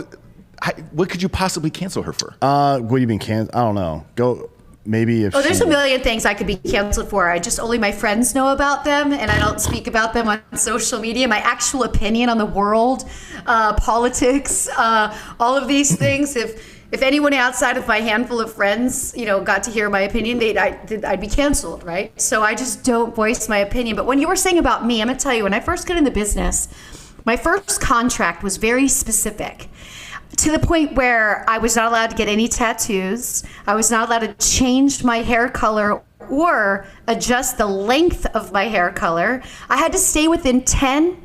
could you possibly cancel her for? What do you mean cancel? I don't know. Go maybe if. There's a million things I could be canceled for. Only my friends know about them, and I don't speak about them on social media. My actual opinion on the world, politics, all of these things. If anyone outside of my handful of friends, got to hear my opinion, I'd be canceled, right? So I just don't voice my opinion. But when you were saying about me, I'm gonna tell you, when I first got in the business, my first contract was very specific, to the point where I was not allowed to get any tattoos. I was not allowed to change my hair color or adjust the length of my hair color. I had to stay within 10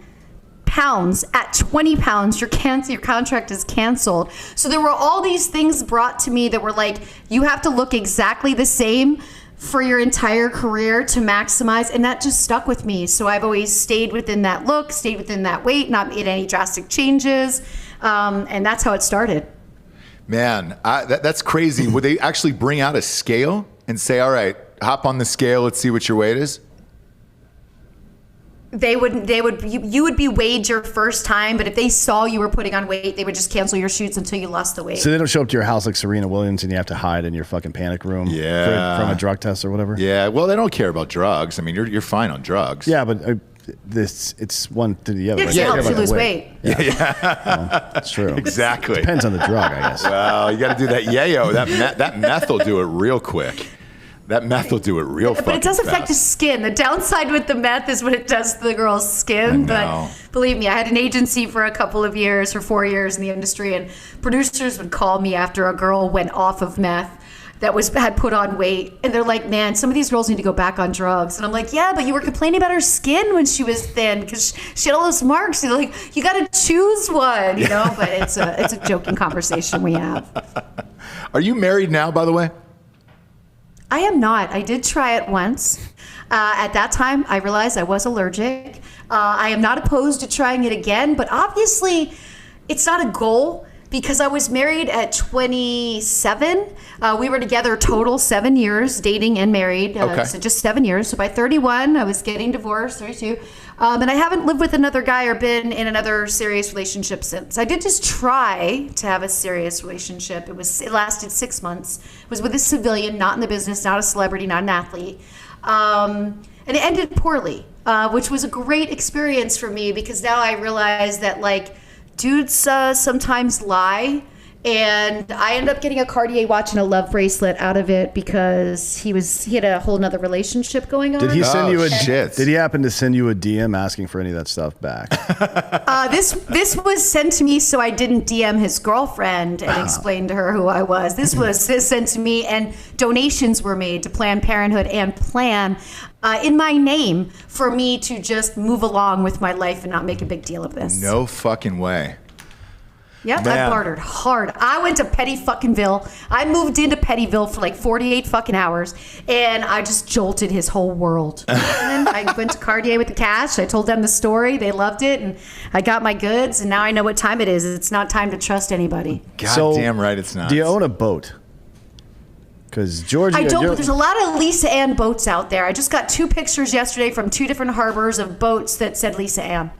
pounds. At 20 pounds, your contract is canceled. So there were all these things brought to me that were like, you have to look exactly the same for your entire career to maximize, and that just stuck with me. So I've always stayed within that look, stayed within that weight, not made any drastic changes, and that's how it started. Man, that's crazy. Would they actually bring out a scale and say, all right, hop on the scale, let's see what your weight is? You would be weighed your first time, but if they saw you were putting on weight, they would just cancel your shoots until you lost the weight. So they don't show up to your house like Serena Williams and you have to hide in your fucking panic room from a drug test or whatever? Yeah, well, they don't care about drugs. I mean, you're fine on drugs. Yeah, but it's one to the other. Yeah, because it helps you lose weight. Well, that's true. Exactly. Depends on the drug, I guess. Well, you got to do that yayo. That meth will do it real quick. That meth will do it real fast. But it does affect the skin. The downside with the meth is what it does to the girl's skin. But believe me, I had an agency for a couple of years, for 4 years in the industry, and producers would call me after a girl went off of meth that had put on weight. And they're like, man, some of these girls need to go back on drugs. And I'm like, yeah, but you were complaining about her skin when she was thin because she had all those marks. You're like, you got to choose one, you know? But it's a joking conversation we have. Are you married now, by the way? I am not. I did try it once. At that time, I realized I was allergic. I am not opposed to trying it again, but obviously it's not a goal because I was married at 27. We were together total 7 years, dating and married. So just 7 years. So by 31, I was getting divorced, 32. And I haven't lived with another guy or been in another serious relationship since. I did just try to have a serious relationship. It lasted 6 months. It was with a civilian, not in the business, not a celebrity, not an athlete. And it ended poorly, which was a great experience for me because now I realize that like dudes sometimes lie. And I ended up getting a Cartier watch and a love bracelet out of it because he had a whole nother relationship going on. Did he send you a shit? Did he happen to send you a DM asking for any of that stuff back? This was sent to me so I didn't DM his girlfriend and explain to her who I was. This was sent to me, and donations were made to Planned Parenthood and Plan in my name for me to just move along with my life and not make a big deal of this. No fucking way. Yep, I bartered hard. I went to Petty fucking Ville. I moved into Pettyville for like 48 fucking hours, and I just jolted his whole world. And then I went to Cartier with the cash. I told them the story. They loved it, and I got my goods, and now I know what time it is. It's not time to trust anybody. God damn right it's not. Do you own a boat? Because Georgia, I don't, but there's a lot of Lisa Ann boats out there. I just got 2 pictures yesterday from 2 different harbors of boats that said Lisa Ann.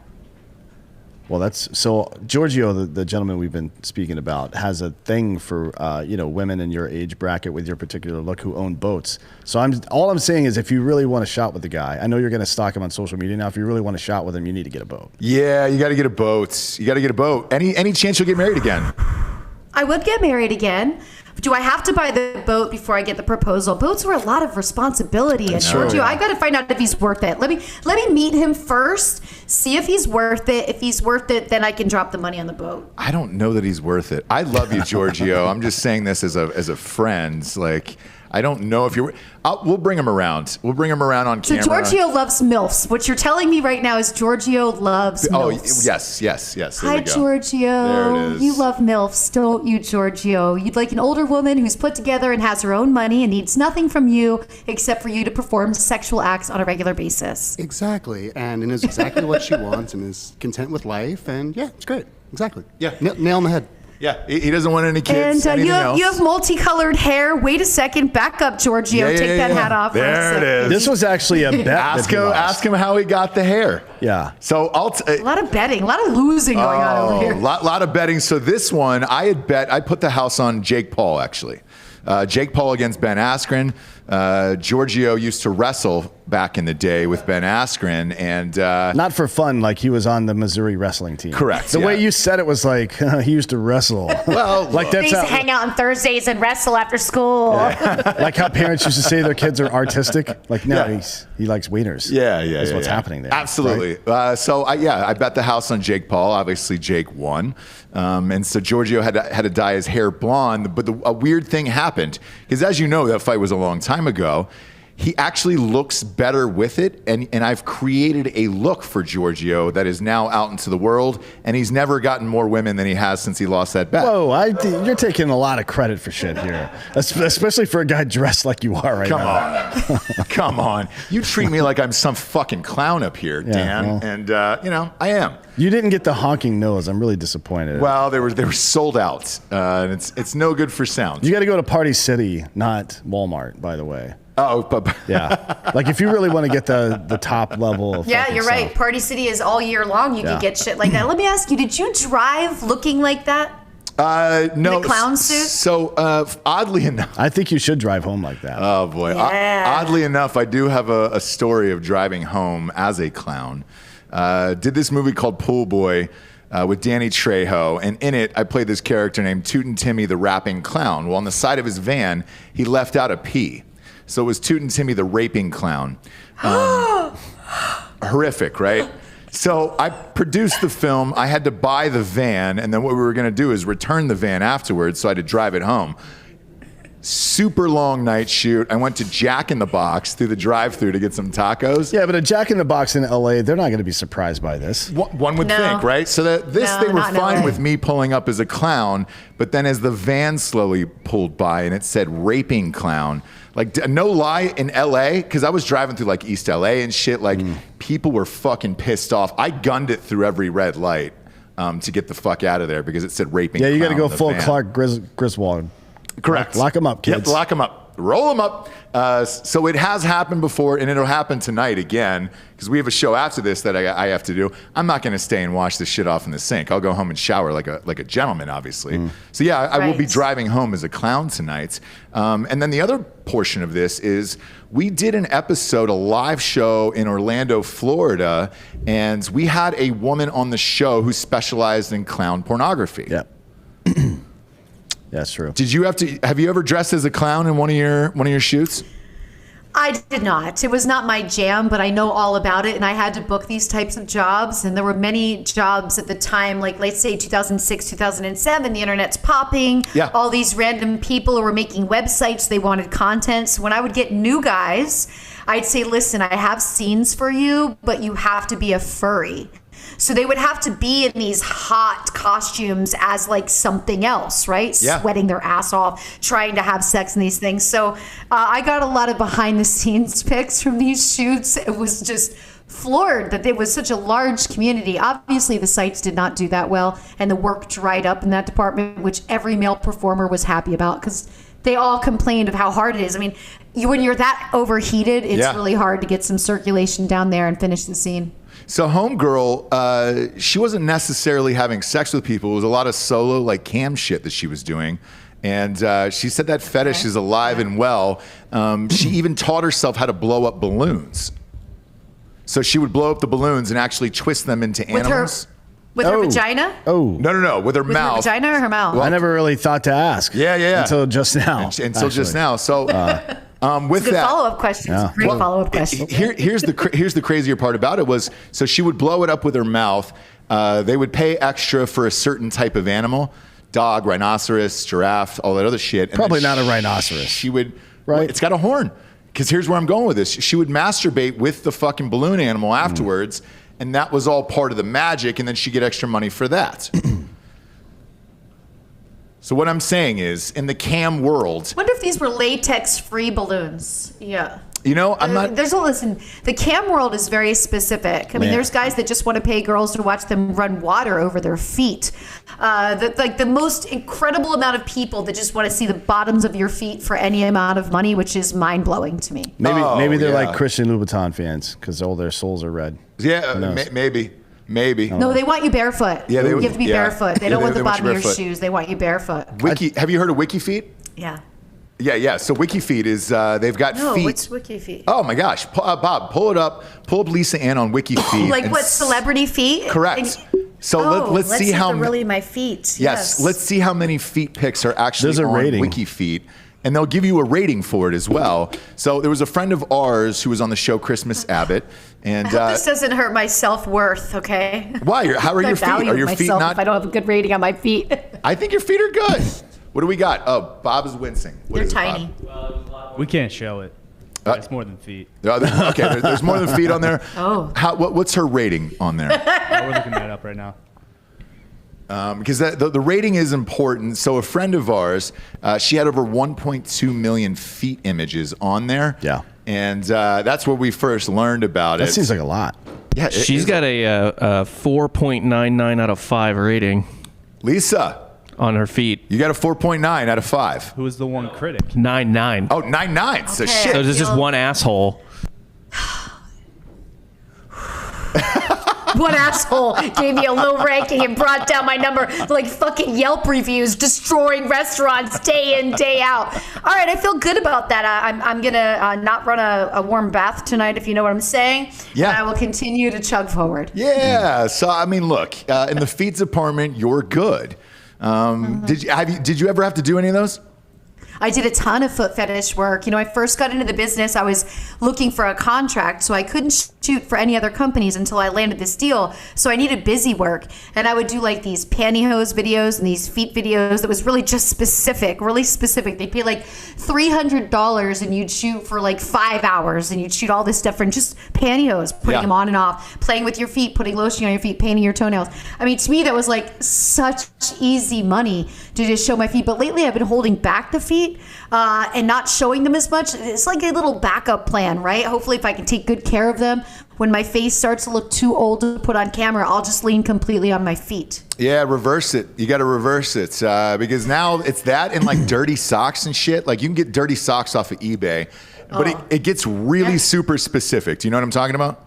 Well, that's so. Giorgio, the gentleman we've been speaking about, has a thing for women in your age bracket with your particular look who own boats. So all I'm saying is, if you really want to shot with the guy, I know you're going to stalk him on social media now. If you really want to shot with him, you need to get a boat. Yeah, you got to get a boat. You got to get a boat. Any chance you'll get married again? I would get married again. Do I have to buy the boat before I get the proposal? Boats were a lot of responsibility. And Giorgio, I got to find out if he's worth it. Let me meet him first, see if he's worth it. If he's worth it, then I can drop the money on the boat. I don't know that he's worth it. I love you, Giorgio. I'm just saying this as a friend. Like, I don't know if you're. We'll bring him around. We'll bring him around on camera. So Giorgio loves MILFs. What you're telling me right now is Giorgio loves MILFs. Oh, yes. Hi, Giorgio. There it is. You love MILFs, don't you, Giorgio? You'd like an older woman who's put together and has her own money and needs nothing from you except for you to perform sexual acts on a regular basis. Exactly. And knows exactly what she wants and is content with life. And yeah, it's great. Exactly. Yeah. Nail on the head. Yeah, he doesn't want any kids. And anything else. you have multicolored hair. Wait a second. Back up, Giorgio. Take that hat off. There it is. This was actually a bet. Ask him how he got the hair. Yeah. So a lot of betting, a lot of losing going on over here. A lot of betting. So this one, I put the house on Jake Paul, actually. Jake Paul against Ben Askren. Giorgio used to wrestle back in the day with Ben Askren, and not for fun, like he was on the Missouri wrestling team. Correct. The way you said it was like he used to wrestle. Well, like they used to hang out on Thursdays and wrestle after school. Yeah. Like how parents used to say their kids are artistic. Like no, he likes wieners. Yeah. That's what's happening there. Absolutely. Right? So I bet the house on Jake Paul. Obviously, Jake won, and so Giorgio had to dye his hair blonde. But a weird thing happened because, as you know, that fight was a long time ago. he actually looks better with it, and I've created a look for Giorgio that is now out into the world, and he's never gotten more women than he has since he lost that bet. Whoa, you're taking a lot of credit for shit here, especially for a guy dressed like you are right now. Come on. You treat me like I'm some fucking clown up here, Dan, well. and I am. You didn't get the honking nose. I'm really disappointed. Well, they were sold out, and it's no good for sound. You got to go to Party City, not Walmart, by the way. Oh, but Yeah. Like if you really want to get the top level of Yeah, fucking you're right. stuff. Party City is all year long. You Yeah. can get shit like that. Let me ask you, did you drive looking like that? no. The clown suit? So oddly enough, I think you should drive home like that. oh boy, Yeah. oddly enough, I do have a story of driving home as a clown. Did this movie called Pool Boy. With Danny Trejo, and in it, I played this character named Tootin' Timmy the Rapping Clown. Well, on the side of his van, he left out a P. So it was Tootin' Timmy the Raping Clown. Horrific, right? So I produced the film. I had to buy the van, and then what we were going to do is return the van afterwards, so I had to drive it home. Super long night shoot. I went to Jack in the Box through the drive-thru to get some tacos. Yeah, but a Jack in the Box in LA, they're not going to be surprised by this. One would No. think, right? So that this No, they were not in fine LA. with me pulling up as a clown, but then as the van slowly pulled by and it said raping clown, like no lie, in LA, because I was driving through like East LA and shit, like people were fucking pissed off. I gunned it through every red light to get the fuck out of there because it said raping Yeah, you got to clown go in the full van. Clark Griswold. Correct. Lock 'em up, kids. Yep, lock them up. Roll them up. So it has happened before, and it'll happen tonight again, because we have a show after this that I have to do. I'm not going to stay and wash this shit off in the sink. I'll go home and shower like a gentleman, obviously. So yeah, I will be Right. driving home as a clown tonight. And then the other portion of this is we did an episode, a live show in Orlando, Florida, and we had a woman on the show who specialized in clown pornography. Yeah. That's true. Did you have you ever dressed as a clown in one of your shoots? I did not. It was not my jam, but I know all about it, and I had to book these types of jobs, and there were many jobs at the time, like let's say 2006, 2007, the internet's popping. Yeah. All these random people who were making websites, they wanted content. So when I would get new guys, I'd say, listen, I have scenes for you, but you have to be a furry. So they would have to be in these hot costumes as like something else, right? Yeah. Sweating their ass off, trying to have sex in these things. So I got a lot of behind the scenes pics from these shoots. It was just floored that it was such a large community. Obviously, the sites did not do that well, and the work dried up in that department, which every male performer was happy about because they all complained of how hard it is. I mean, when you're that overheated, it's really hard to get some circulation down there and finish the scene. So Homegirl, she wasn't necessarily having sex with people. It was a lot of solo, like cam shit that she was doing. And she said that fetish is alive and well. She even taught herself how to blow up balloons. So she would blow up the balloons and actually twist them into animals. With her vagina? Oh. No, with her With her mouth. vagina or her mouth? I never really thought to ask. Yeah. Until just now. Until just now. So with Good that, follow-up questions. Yeah. Great follow-up questions. here's the crazier part about it was, so she would blow it up with her mouth. They would pay extra for a certain type of animal, dog, rhinoceros, giraffe, all that other shit. And Probably then not a rhinoceros. She would, Right. It's got a horn. Because here's where I'm going with this. She would masturbate with the fucking balloon animal afterwards, and that was all part of the magic, and then she'd get extra money for that. So what I'm saying is, in the cam world, Wonder if these were latex-free balloons. Yeah. you know, I'm not. Listen, the cam world is very specific. I mean, Yeah. there's guys that just want to pay girls to watch them run water over their feet. The most incredible amount of people that just want to see the bottoms of your feet for any amount of money, which is mind-blowing to me. Maybe they're yeah. like Christian Louboutin fans because all their souls are red. Yeah, knows? maybe. No, they want you barefoot. Yeah, you have to be barefoot. They Yeah, don't want they the want you bottom of your barefoot. shoes. They want you barefoot. Have you heard of WikiFeet? Yeah. Yeah. So WikiFeet is they've got No, feet. what's Wiki feet? Oh my gosh, Bob, pull it up. Pull up Lisa Ann on WikiFeet. Like and what, celebrity feet? Correct. So let's see how really my feet. Yes, let's see how many feet pics are actually There's a on rating. WikiFeet. And they'll give you a rating for it as well. So there was a friend of ours who was on the show, Christmas Abbott, and This doesn't hurt my self-worth, okay? why? How are I your feet? value Are your feet myself not? if I don't have a good rating on my feet. I think your feet are good. What do we got? Oh, Bob is wincing. What They're is it, Bob? tiny. We can't show it. It's more than feet. Okay, there's more than feet on there. Oh. What's her rating on there? We're looking that up right now. Because the rating is important. So a friend of ours, she had over 1.2 million feet images on there. Yeah. And that's where we first learned about it. That seems like a lot. Yeah, She's got a 4.99 out of 5 rating Lisa, on her feet. you got a 4.9 out of 5. Who is the one critic? 9.9. Oh, 9.9. So Okay. shit. So there's just one asshole. One asshole gave me a low ranking and brought down my number like fucking Yelp reviews, destroying restaurants day in, day out. All right, I feel good about that. I'm going to not run a warm bath tonight, if you know what I'm saying. Yeah. And I will continue to chug forward. Yeah. So, I mean, look, in the feet department, you're good. Did you ever have to do any of those? I did a ton of foot fetish work. You know, I first got into the business, I was looking for a contract, so I couldn't shoot for any other companies until I landed this deal. So I needed busy work. And I would do like these pantyhose videos and these feet videos that was really just specific, really specific. They'd pay like $300 and you'd shoot for like 5 hours and you'd shoot all this stuff from just pantyhose, putting them on and off, playing with your feet, putting lotion on your feet, painting your toenails. I mean, to me, that was like such easy money to just show my feet. But lately I've been holding back the feet and not showing them as much. It's like a little backup plan, right? Hopefully if I can take good care of them, when my face starts to look too old to put on camera, I'll just lean completely on my feet. Yeah, reverse it. You got to reverse it because now it's that and like dirty socks and shit. Like you can get dirty socks off of eBay, but it gets really super specific. Do you know what I'm talking about?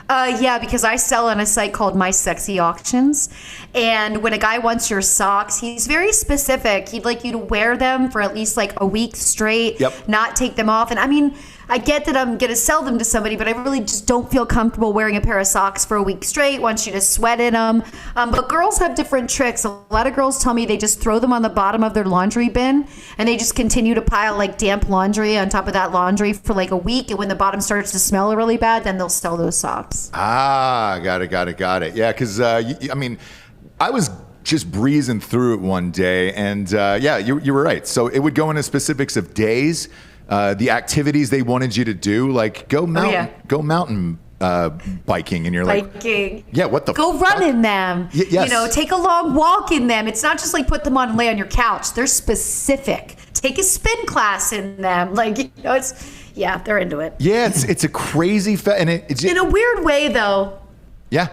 Yeah, because I sell on a site called My Sexy Auctions. And when a guy wants your socks, he's very specific. He'd like you to wear them for at least like a week straight, not take them off. And I mean, I get that I'm going to sell them to somebody, but I really just don't feel comfortable wearing a pair of socks for a week straight. Want you to sweat in them. But girls have different tricks. A lot of girls tell me they just throw them on the bottom of their laundry bin and they just continue to pile like damp laundry on top of that laundry for like a week. And when the bottom starts to smell really bad, then they'll sell those socks. Ah, got it. Yeah, because I mean, I was just breezing through it one day, and yeah, you were right. So it would go into specifics of days, the activities they wanted you to do, like go mountain biking, and you're biking. Like, yeah, what the go fuck? Run in them. Yes. You know, take a long walk in them. It's not just like put them on and lay on your couch. They're specific. Take a spin class in them. Like, you know, yeah, they're into it. Yeah, it's a crazy and it's in a weird way though. Yeah.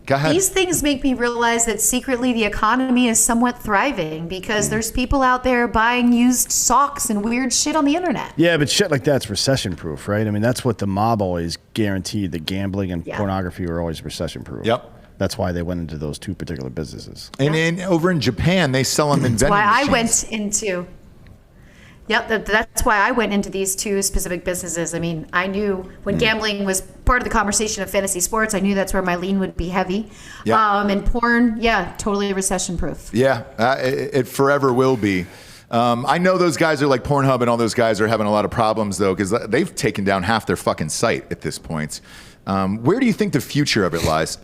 Go ahead. These things make me realize that secretly the economy is somewhat thriving because there's people out there buying used socks and weird shit on the internet. Yeah, but shit like that's recession proof, right? I mean, that's what the mob always guaranteed. The gambling and pornography were always recession proof. Yep. That's why they went into those two particular businesses. And over in Japan, they sell them in vending machines. I went into. Yep, that's why I went into these two specific businesses. I mean, I knew when gambling was part of the conversation of fantasy sports, I knew that's where my lean would be heavy. Yeah. And porn, totally recession proof. Yeah, it forever will be. I know those guys are like Pornhub and all those guys are having a lot of problems though because they've taken down half their fucking site at this point. Where do you think the future of it lies?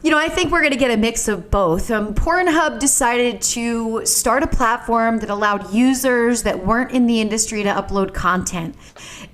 You know, I think we're going to get a mix of both. Pornhub decided to start a platform that allowed users that weren't in the industry to upload content.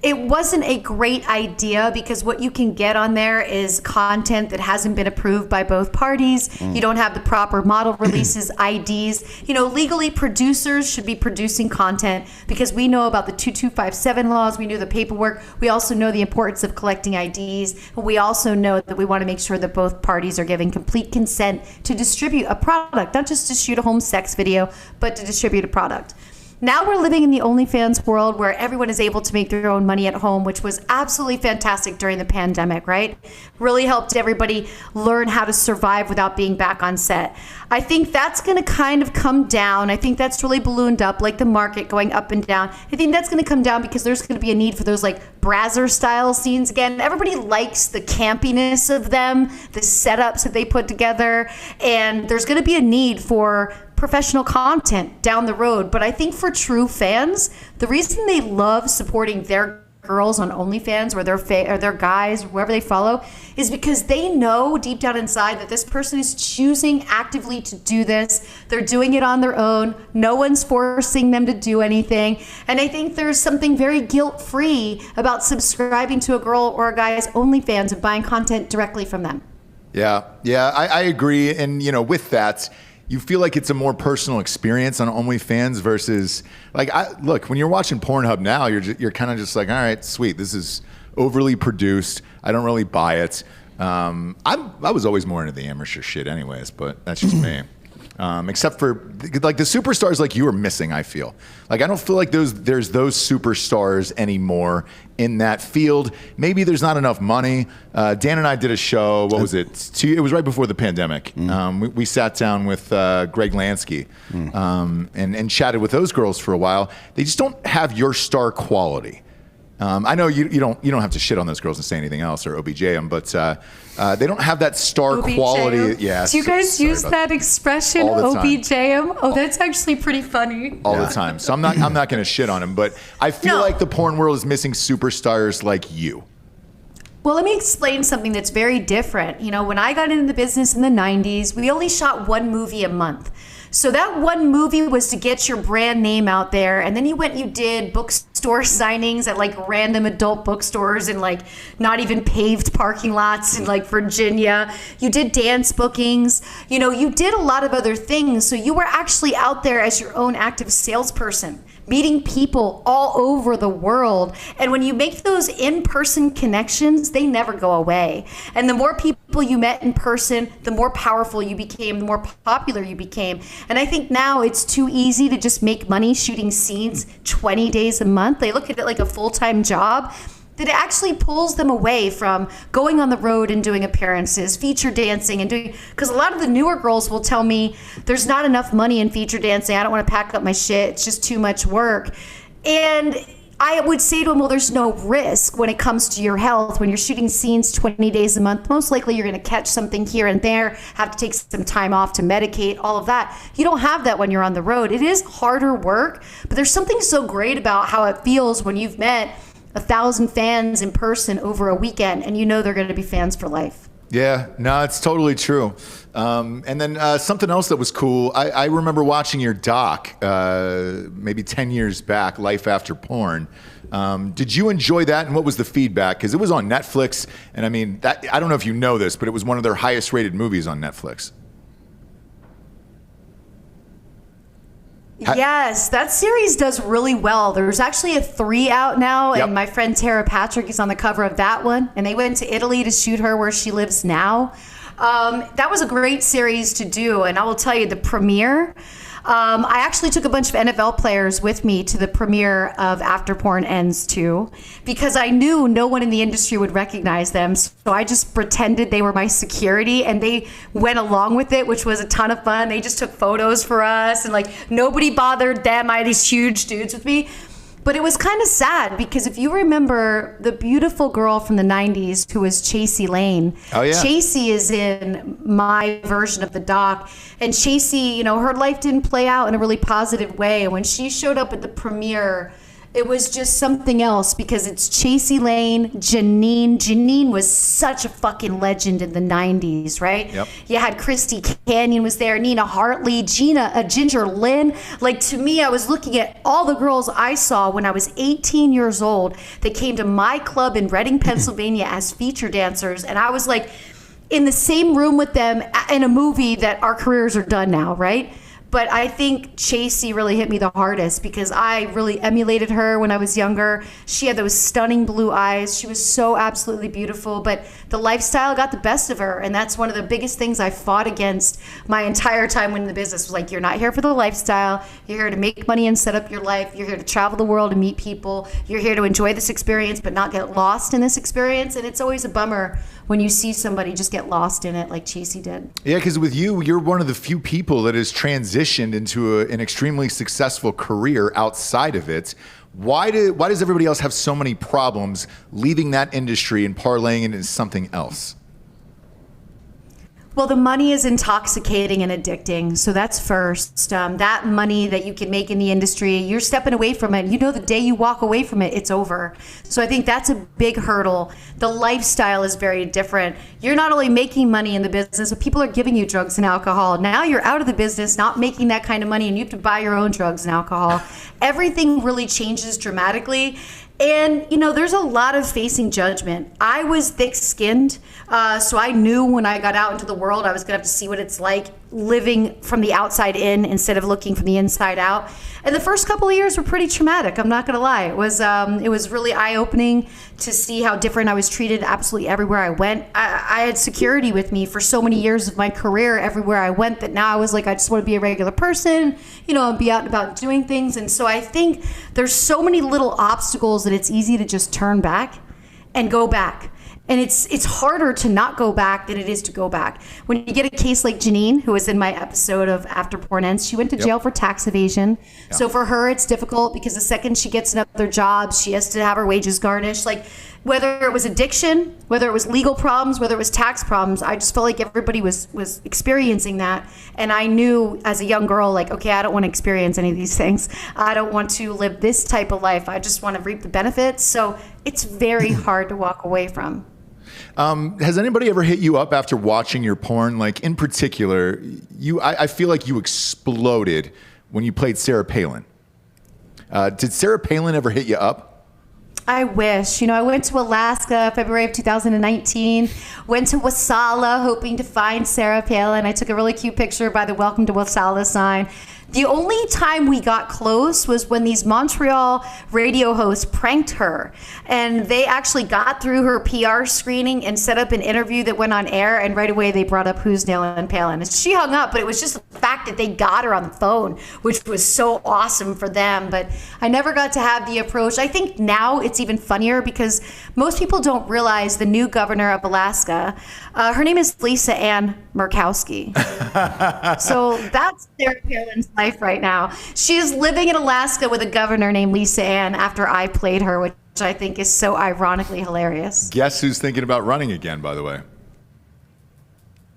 It wasn't a great idea because what you can get on there is content that hasn't been approved by both parties. You don't have the proper model releases, IDs. You know, legally producers should be producing content because we know about the 2257 laws. We know the paperwork. We also know the importance of collecting IDs. But we also know that we want to make sure that both parties are giving complete consent to distribute a product, not just to shoot a home sex video, but to distribute a product. Now we're living in the OnlyFans world where everyone is able to make their own money at home, which was absolutely fantastic during the pandemic, right? Really helped everybody learn how to survive without being back on set. I think that's going to kind of come down. I think that's really ballooned up, like the market going up and down. I think that's going to come down because there's going to be a need for those like Brazzer style scenes again. Everybody likes the campiness of them, the setups that they put together, and there's going to be a need for professional content down the road. But I think for true fans, the reason they love supporting their girls on OnlyFans or their guys, whoever they follow, is because they know deep down inside that this person is choosing actively to do this. They're doing it on their own. No one's forcing them to do anything. And I think there's something very guilt-free about subscribing to a girl or a guy's OnlyFans and buying content directly from them. Yeah, I agree. And, with that, you feel like it's a more personal experience on OnlyFans versus, look, when you're watching Pornhub now, you're kind of just like, all right, sweet, this is overly produced. I don't really buy it. I was always more into the amateur shit anyways, but that's just me. Except for the superstars like you are missing, I feel. I don't feel like there's those superstars anymore in that field. Maybe there's not enough money. Dan and I did a show, what was it? It was right before the pandemic. We sat down with Greg Lansky and chatted with those girls for a while. They just don't have your star quality. I know you don't have to shit on those girls and say anything else or OBJ them, but they don't have that star quality. Yeah. Do you guys use that expression, OBJ them? Oh, that's actually pretty funny. All the time. So I'm not going to shit on them, but I feel like the porn world is missing superstars like you. Well, let me explain something that's very different. When I got into the business in the 90s, we only shot one movie a month. So that one movie was to get your brand name out there. And then you did bookstore signings at random adult bookstores in not even paved parking lots in Virginia. You did dance bookings. You did a lot of other things. So you were actually out there as your own active salesperson, meeting people all over the world. And when you make those in-person connections, they never go away. And the more people you met in person, the more powerful you became, the more popular you became. And I think now it's too easy to just make money shooting scenes 20 days a month. They look at it like a full-time job. That it actually pulls them away from going on the road and doing appearances, feature dancing and doing, because a lot of the newer girls will tell me there's not enough money in feature dancing. I don't want to pack up my shit. It's just too much work. And I would say to them, well, there's no risk when it comes to your health. When you're shooting scenes 20 days a month, most likely you're going to catch something here and there, have to take some time off to medicate, all of that. You don't have that when you're on the road. It is harder work, but there's something so great about how it feels when you've met 1,000 fans in person over a weekend, and they're going to be fans for life. Yeah, no, it's totally true. And then something else that was cool, I remember watching your doc maybe 10 years back, Life After Porn. Did you enjoy that, and what was the feedback? Because it was on Netflix, and I don't know if you know this, but it was one of their highest rated movies on Netflix. Yes, that series does really well. There's actually a 3 out now, and my friend Tara Patrick is on the cover of that one. And they went to Italy to shoot her where she lives now. That was a great series to do, and I will tell you, the premiere, I actually took a bunch of NFL players with me to the premiere of After Porn Ends 2 because I knew no one in the industry would recognize them. So I just pretended they were my security, and they went along with it, which was a ton of fun. They just took photos for us, and nobody bothered them. I had these huge dudes with me. But it was kind of sad because if you remember the beautiful girl from the 90s who was Chasey Lane. Oh, yeah. Chasey is in my version of the doc. And Chasey, her life didn't play out in a really positive way. And when she showed up at the premiere, it was just something else because it's Chasey Lane, Janine. Janine was such a fucking legend in the 90s, right? Yep. You had Christy Canyon was there, Nina Hartley, Ginger Lynn. To me, I was looking at all the girls I saw when I was 18 years old that came to my club in Reading, Pennsylvania as feature dancers. And I was in the same room with them in a movie that our careers are done now, right? But I think Chasey really hit me the hardest because I really emulated her when I was younger. She had those stunning blue eyes. She was so absolutely beautiful, but the lifestyle got the best of her. And that's one of the biggest things I fought against my entire time in the business was you're not here for the lifestyle. You're here to make money and set up your life. You're here to travel the world and meet people. You're here to enjoy this experience, but not get lost in this experience. And it's always a bummer when you see somebody just get lost in it like Chasey did. Yeah, because with you're one of the few people that has transitioned into an extremely successful career outside of it. Why does everybody else have so many problems leaving that industry and parlaying it into something else? Well, the money is intoxicating and addicting. So that's first. That money that you can make in the industry, you're stepping away from it. You know, the day you walk away from it, it's over. So I think that's a big hurdle. The lifestyle is very different. You're not only making money in the business, but people are giving you drugs and alcohol. Now you're out of the business, not making that kind of money, and you have to buy your own drugs and alcohol. Everything really changes dramatically. And, you know, there's a lot of facing judgment. I was thick-skinned, so I knew when I got out into the world, I was going to have to see what it's like living from the outside in instead of looking from the inside out. And the first couple of years were pretty traumatic. I'm not going to lie. It was really eye-opening to see how different I was treated absolutely everywhere I went. I had security with me for so many years of my career everywhere I went that now I was like, I just want to be a regular person, you know, and be out and about doing things. And so I think there's so many little obstacles that it's easy to just turn back and go back. And it's harder to not go back than it is to go back. When you get a case like Janine, who was in my episode of After Porn Ends, she went to jail for tax evasion. Yeah. So for her, it's difficult because the second she gets another job, she has to have her wages garnished. Like, whether it was addiction, whether it was legal problems, whether it was tax problems, I just felt like everybody was experiencing that. And I knew as a young girl, like, okay, I don't want to experience any of these things. I don't want to live this type of life. I just want to reap the benefits. So it's very hard to walk away from. Has anybody ever hit you up after watching your porn? Like, in particular, I feel like you exploded when you played Sarah Palin. Did Sarah Palin ever hit you up? I wish. You know, I went to Alaska February of 2019, went to Wasala hoping to find Sarah Palin. I took a really cute picture by the Welcome to Wasala sign. The only time we got close was when these Montreal radio hosts pranked her. And they actually got through her PR screening and set up an interview that went on air. And right away they brought up Who's Nailing Palin. And she hung up, but it was just the fact that they got her on the phone, which was so awesome for them. But I never got to have the approach. I think now it's even funnier because most people don't realize the new governor of Alaska, her name is Lisa Ann Murkowski. So that's Sarah Palin's life right now. She is living in Alaska with a governor named Lisa Ann after I played her, which I think is so ironically hilarious. Guess who's thinking about running again, by the way?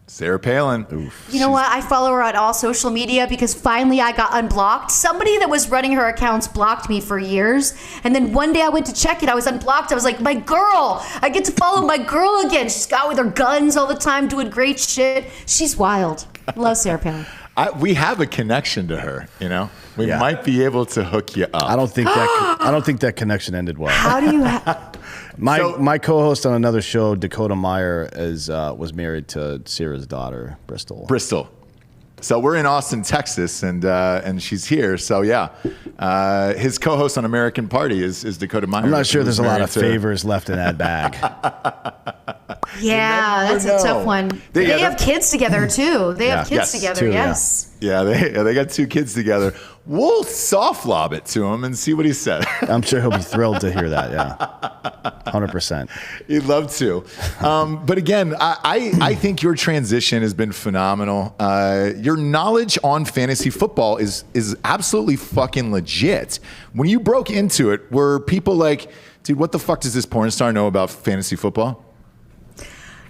Sarah Palin. Oof. You know what? I follow her on all social media because finally I got unblocked. Somebody that was running her accounts blocked me for years. And then one day I went to check it. I was unblocked. I was like, my girl, I get to follow my girl again. She's got with her guns all the time, doing great shit. She's wild. Love Sarah Palin. We have a connection to her, you know? We might be able to hook you up. I don't think that connection ended well. How do you my co-host on another show, Dakota Meyer, was married to Sarah's daughter, Bristol. So we're in Austin, Texas, and she's here. So yeah, his co-host on American Party is Dakota Meyer. I'm not sure there's a lot of favors left in that bag. Yeah, that's a tough one. They have kids together too. They have kids together. Yes. Yeah, they got 2 kids together. We'll soft lob it to him and see what he said. I'm sure he'll be thrilled to hear that. Yeah, 100%. He'd love to. But again, I think your transition has been phenomenal. Your knowledge on fantasy football is absolutely fucking legit. When you broke into it, were people like, dude, what the fuck does this porn star know about fantasy football?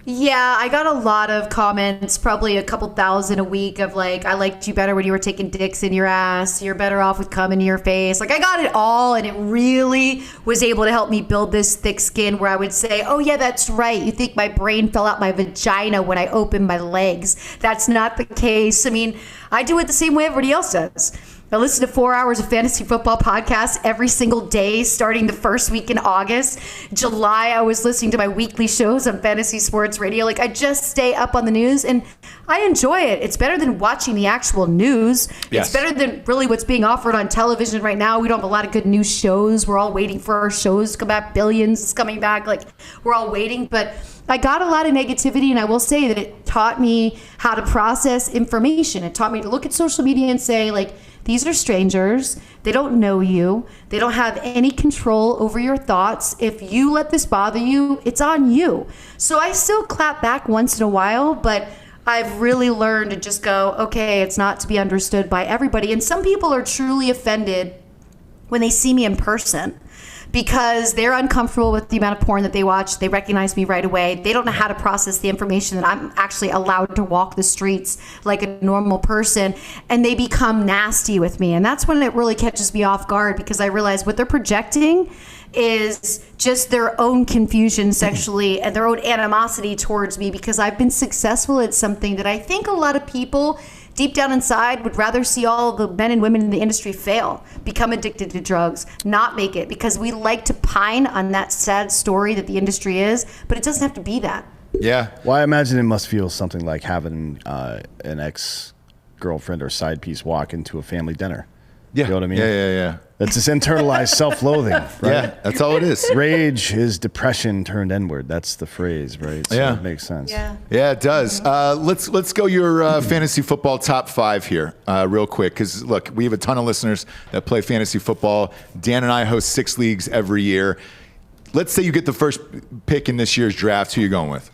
Yeah, I got a lot of comments, probably a couple thousand a week of like, I liked you better when you were taking dicks in your ass. You're better off with cum in your face. Like, I got it all, and it really was able to help me build this thick skin where I would say, oh yeah, that's right. You think my brain fell out my vagina when I opened my legs. That's not the case. I mean, I do it the same way everybody else does. I listen to 4 hours of fantasy football podcasts every single day, starting the first week in August. July, I was listening to my weekly shows on Fantasy Sports Radio. Like, I just stay up on the news, and I enjoy it. It's better than watching the actual news. Yes. It's better than really what's being offered on television right now. We don't have a lot of good news shows. We're all waiting for our shows to come back. Billions is coming back. Like, we're all waiting. But I got a lot of negativity, and I will say that it taught me how to process information. It taught me to look at social media and say, like, these are strangers. They don't know you. They don't have any control over your thoughts. If you let this bother you, it's on you. So I still clap back once in a while, but I've really learned to just go, okay, it's not to be understood by everybody. And some people are truly offended when they see me in person, because they're uncomfortable with the amount of porn that they watch. They recognize me right away. They don't know how to process the information that I'm actually allowed to walk the streets like a normal person, and they become nasty with me. And that's when it really catches me off guard, because I realize what they're projecting is just their own confusion sexually and their own animosity towards me, because I've been successful at something that I think a lot of people deep down inside would rather see all the men and women in the industry fail, become addicted to drugs, not make it, because we like to pine on that sad story that the industry is, but it doesn't have to be that. Yeah. Well, I imagine it must feel something like having an ex-girlfriend or side piece walk into a family dinner. Yeah. You know what I mean? Yeah. It's this internalized self-loathing, right? Yeah, that's all it is. Rage is depression turned inward. That's the phrase, right? So Yeah. it makes sense. Yeah. Yeah, it does. Let's go your fantasy football top 5 here real quick, because, look, we have a ton of listeners that play fantasy football. Dan and I host 6 leagues every year. Let's say you get the first pick in this year's draft. Who are you going with?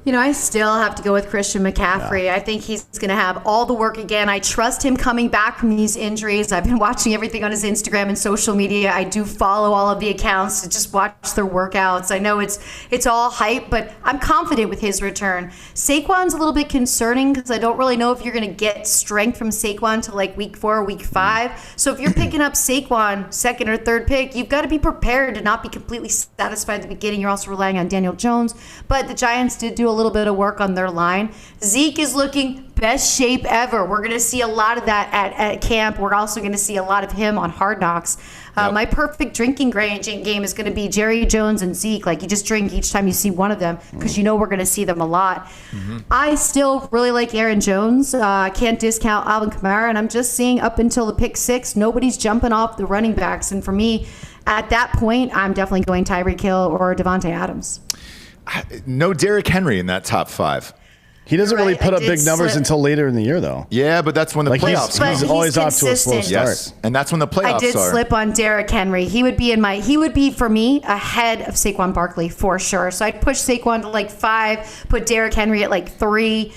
You know, I still have to go with Christian McCaffrey. I think he's going to have all the work again. I trust him coming back from these injuries. I've been watching everything on his Instagram and social media. I do follow all of the accounts to just watch their workouts. I know it's all hype, but I'm confident with his return. Saquon's a little bit concerning, because I don't really know if you're going to get strength from Saquon to like week 4 or week 5. So if you're picking up Saquon, second or third pick, you've got to be prepared to not be completely satisfied at the beginning. You're also relying on Daniel Jones, but the Giants did do a little bit of work on their line. Zeke is looking best shape ever. We're going to see a lot of that at camp. We're also going to see a lot of him on Hard Knocks. My perfect drinking game is going to be Jerry Jones and Zeke. Like, you just drink each time you see one of them, because you know we're going to see them a lot. I still really like Aaron Jones. I can't discount Alvin Kamara, and I'm just seeing up until the pick 6, nobody's jumping off the running backs. And for me, at that point, I'm definitely going Tyreek Hill or Devontae Adams. No Derrick Henry in that top 5. He doesn't really Right, put I up did big numbers slip. until later in the year, though. Yeah, but that's when the Like playoffs But come. he's always off to a slow consistent. start. Yes, and that's when the playoffs I did are. slip on Derrick Henry. He would be for me ahead of Saquon Barkley for sure. So I'd push Saquon to like 5, put Derrick Henry at like 3,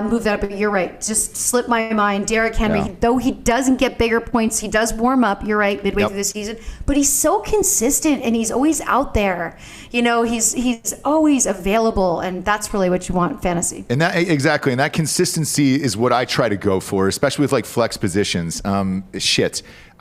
move that up. But you're right, just slipped my mind. Derrick Henry, Yeah. though he doesn't get bigger points, he does warm up. You're right, midway through the season, but he's so consistent and he's always out there. You know, he's always available, and that's really what you want in fantasy. And that consistency is what I try to go for, especially with like flex positions.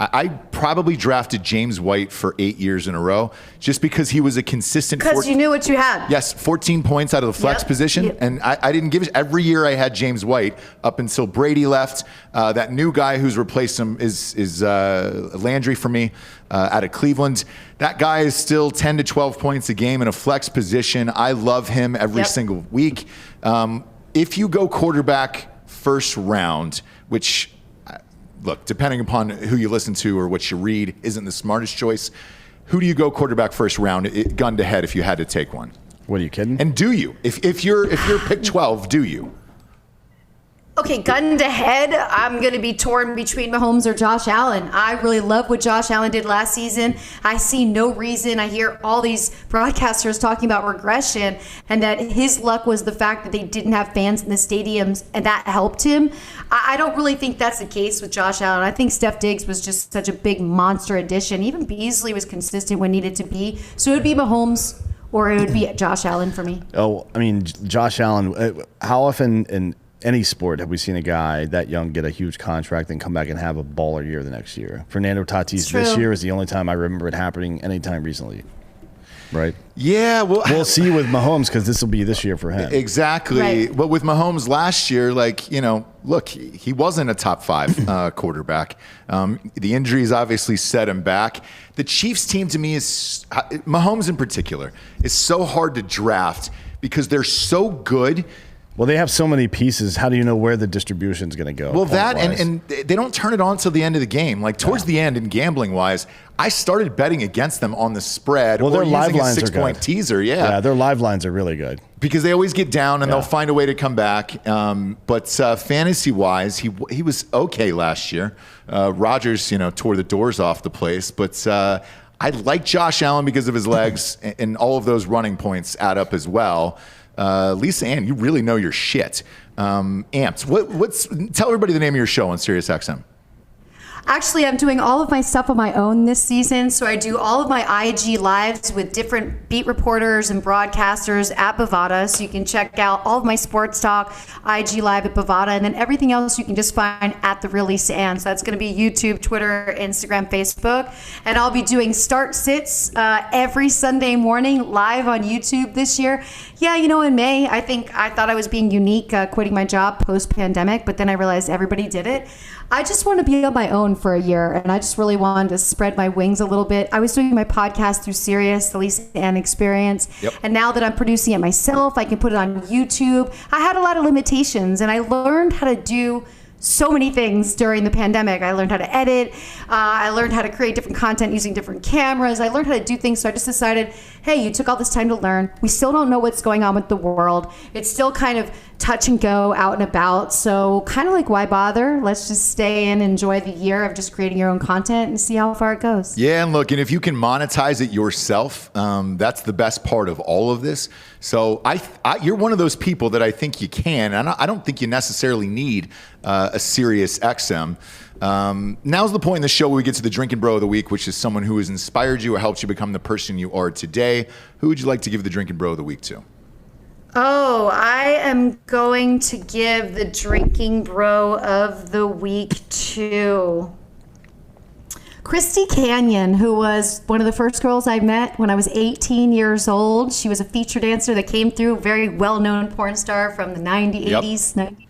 I probably drafted James White for 8 years in a row just because he was a consistent. Because you knew what you had. Yes, 14 points out of the flex position. Yep. And I didn't give it. Every year I had James White up until Brady left. That new guy who's replaced him is Landry for me out of Cleveland. That guy is still 10 to 12 points a game in a flex position. I love him every single week. If you go quarterback first round, which, look, depending upon who you listen to or what you read, isn't the smartest choice. Who do you go quarterback first round, gun to head, if you had to take one? What, are you kidding? And do you? If you're pick 12, do you? Okay, gun to head, I'm going to be torn between Mahomes or Josh Allen. I really love what Josh Allen did last season. I see no reason. I hear all these broadcasters talking about regression and that his luck was the fact that they didn't have fans in the stadiums and that helped him. I don't really think that's the case with Josh Allen. I think Steph Diggs was just such a big monster addition. Even Beasley was consistent when needed to be. So it would be Mahomes or it would be Josh Allen for me. Oh, I mean, Josh Allen, how often in any sport have we seen a guy that young get a huge contract and come back and have a baller year the next year? Fernando Tatis this year is the only time I remember it happening anytime recently. Right? Yeah, well, we'll see with Mahomes because this will be this year for him. Exactly. Right. But with Mahomes last year, look, he wasn't a top 5 quarterback. The injuries obviously set him back. The Chiefs team to me is, Mahomes in particular, is so hard to draft because they're so good. Well, they have so many pieces. How do you know where the distribution is going to go? Well, that and they don't turn it on till the end of the game. Like towards the end, and gambling wise, I started betting against them on the spread. Well, their live using lines a 6-point teaser. Yeah, their live lines are really good because they always get down and they'll find a way to come back. But fantasy wise, he was okay last year. Rodgers, tore the doors off the place, but. I like Josh Allen because of his legs, and all of those running points add up as well. Lisa Ann, you really know your shit. Amped. Tell everybody the name of your show on SiriusXM. Actually, I'm doing all of my stuff on my own this season. So I do all of my IG lives with different beat reporters and broadcasters at Bovada. So you can check out all of my sports talk, IG live at Bovada, and then everything else you can just find at The Real Lisa Ann. So that's going to be YouTube, Twitter, Instagram, Facebook. And I'll be doing start sits every Sunday morning live on YouTube this year. Yeah, in May, I thought I was being unique quitting my job post-pandemic, but then I realized everybody did it. I just want to be on my own for a year, and I just really wanted to spread my wings a little bit. I was doing my podcast through Sirius, the Lisa Ann Experience, and now that I'm producing it myself, I can put it on YouTube. I had a lot of limitations, and I learned how to do so many things during the pandemic. I learned how to edit. I learned how to create different content using different cameras. I learned how to do things. So I just decided, hey, you took all this time to learn. We still don't know what's going on with the world. It's still kind of touch and go, out and about. So kind of like, why bother? Let's just stay in, enjoy the year of just creating your own content and see how far it goes. Yeah, and look, and if you can monetize it yourself, that's the best part of all of this. So you're one of those people that I think you can. And I don't think you necessarily need a Sirius XM. Now's the point in the show where we get to the Drinkin' Bro of the Week, which is someone who has inspired you or helped you become the person you are today. Who would you like to give the Drinkin' Bro of the Week to? Oh, I am going to give the Drinking Bro of the Week to Christy Canyon, who was one of the first girls I met when I was 18 years old. She was a feature dancer that came through, very well-known porn star from the 80s, 90s.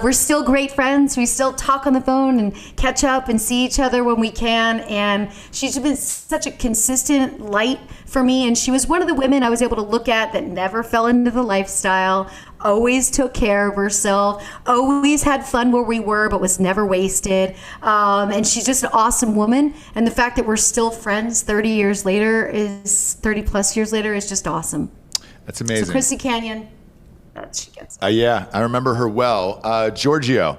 We're still great friends. We still talk on the phone and catch up and see each other when we can. And she's been such a consistent light for me. And she was one of the women I was able to look at that never fell into the lifestyle, always took care of herself, always had fun where we were, but was never wasted. And she's just an awesome woman. And the fact that we're still friends 30 plus years later is just awesome. That's amazing. So Christy Canyon. She gets yeah, I remember her well. Giorgio,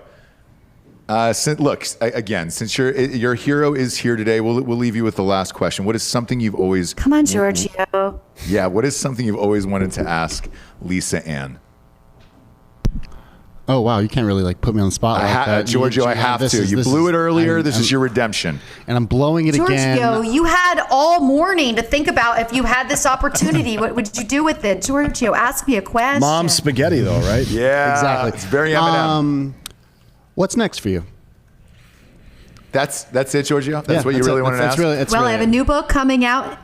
since your hero is here today, we'll leave you with the last question. What is something you've always... Come on, Giorgio. Yeah, what is something you've always wanted to ask Lisa Ann? Oh, wow. You can't really put me on the spot like that. Giorgio, I have to. You blew it earlier. This is your redemption. And I'm blowing it again. Giorgio, you had all morning to think about if you had this opportunity. What would you do with it? Giorgio, ask me a question. Mom's spaghetti, though, right? Yeah, exactly. It's very M&M. What's next for you? That's it, Giorgio? That's what you really wanted to ask? I have a new book coming out.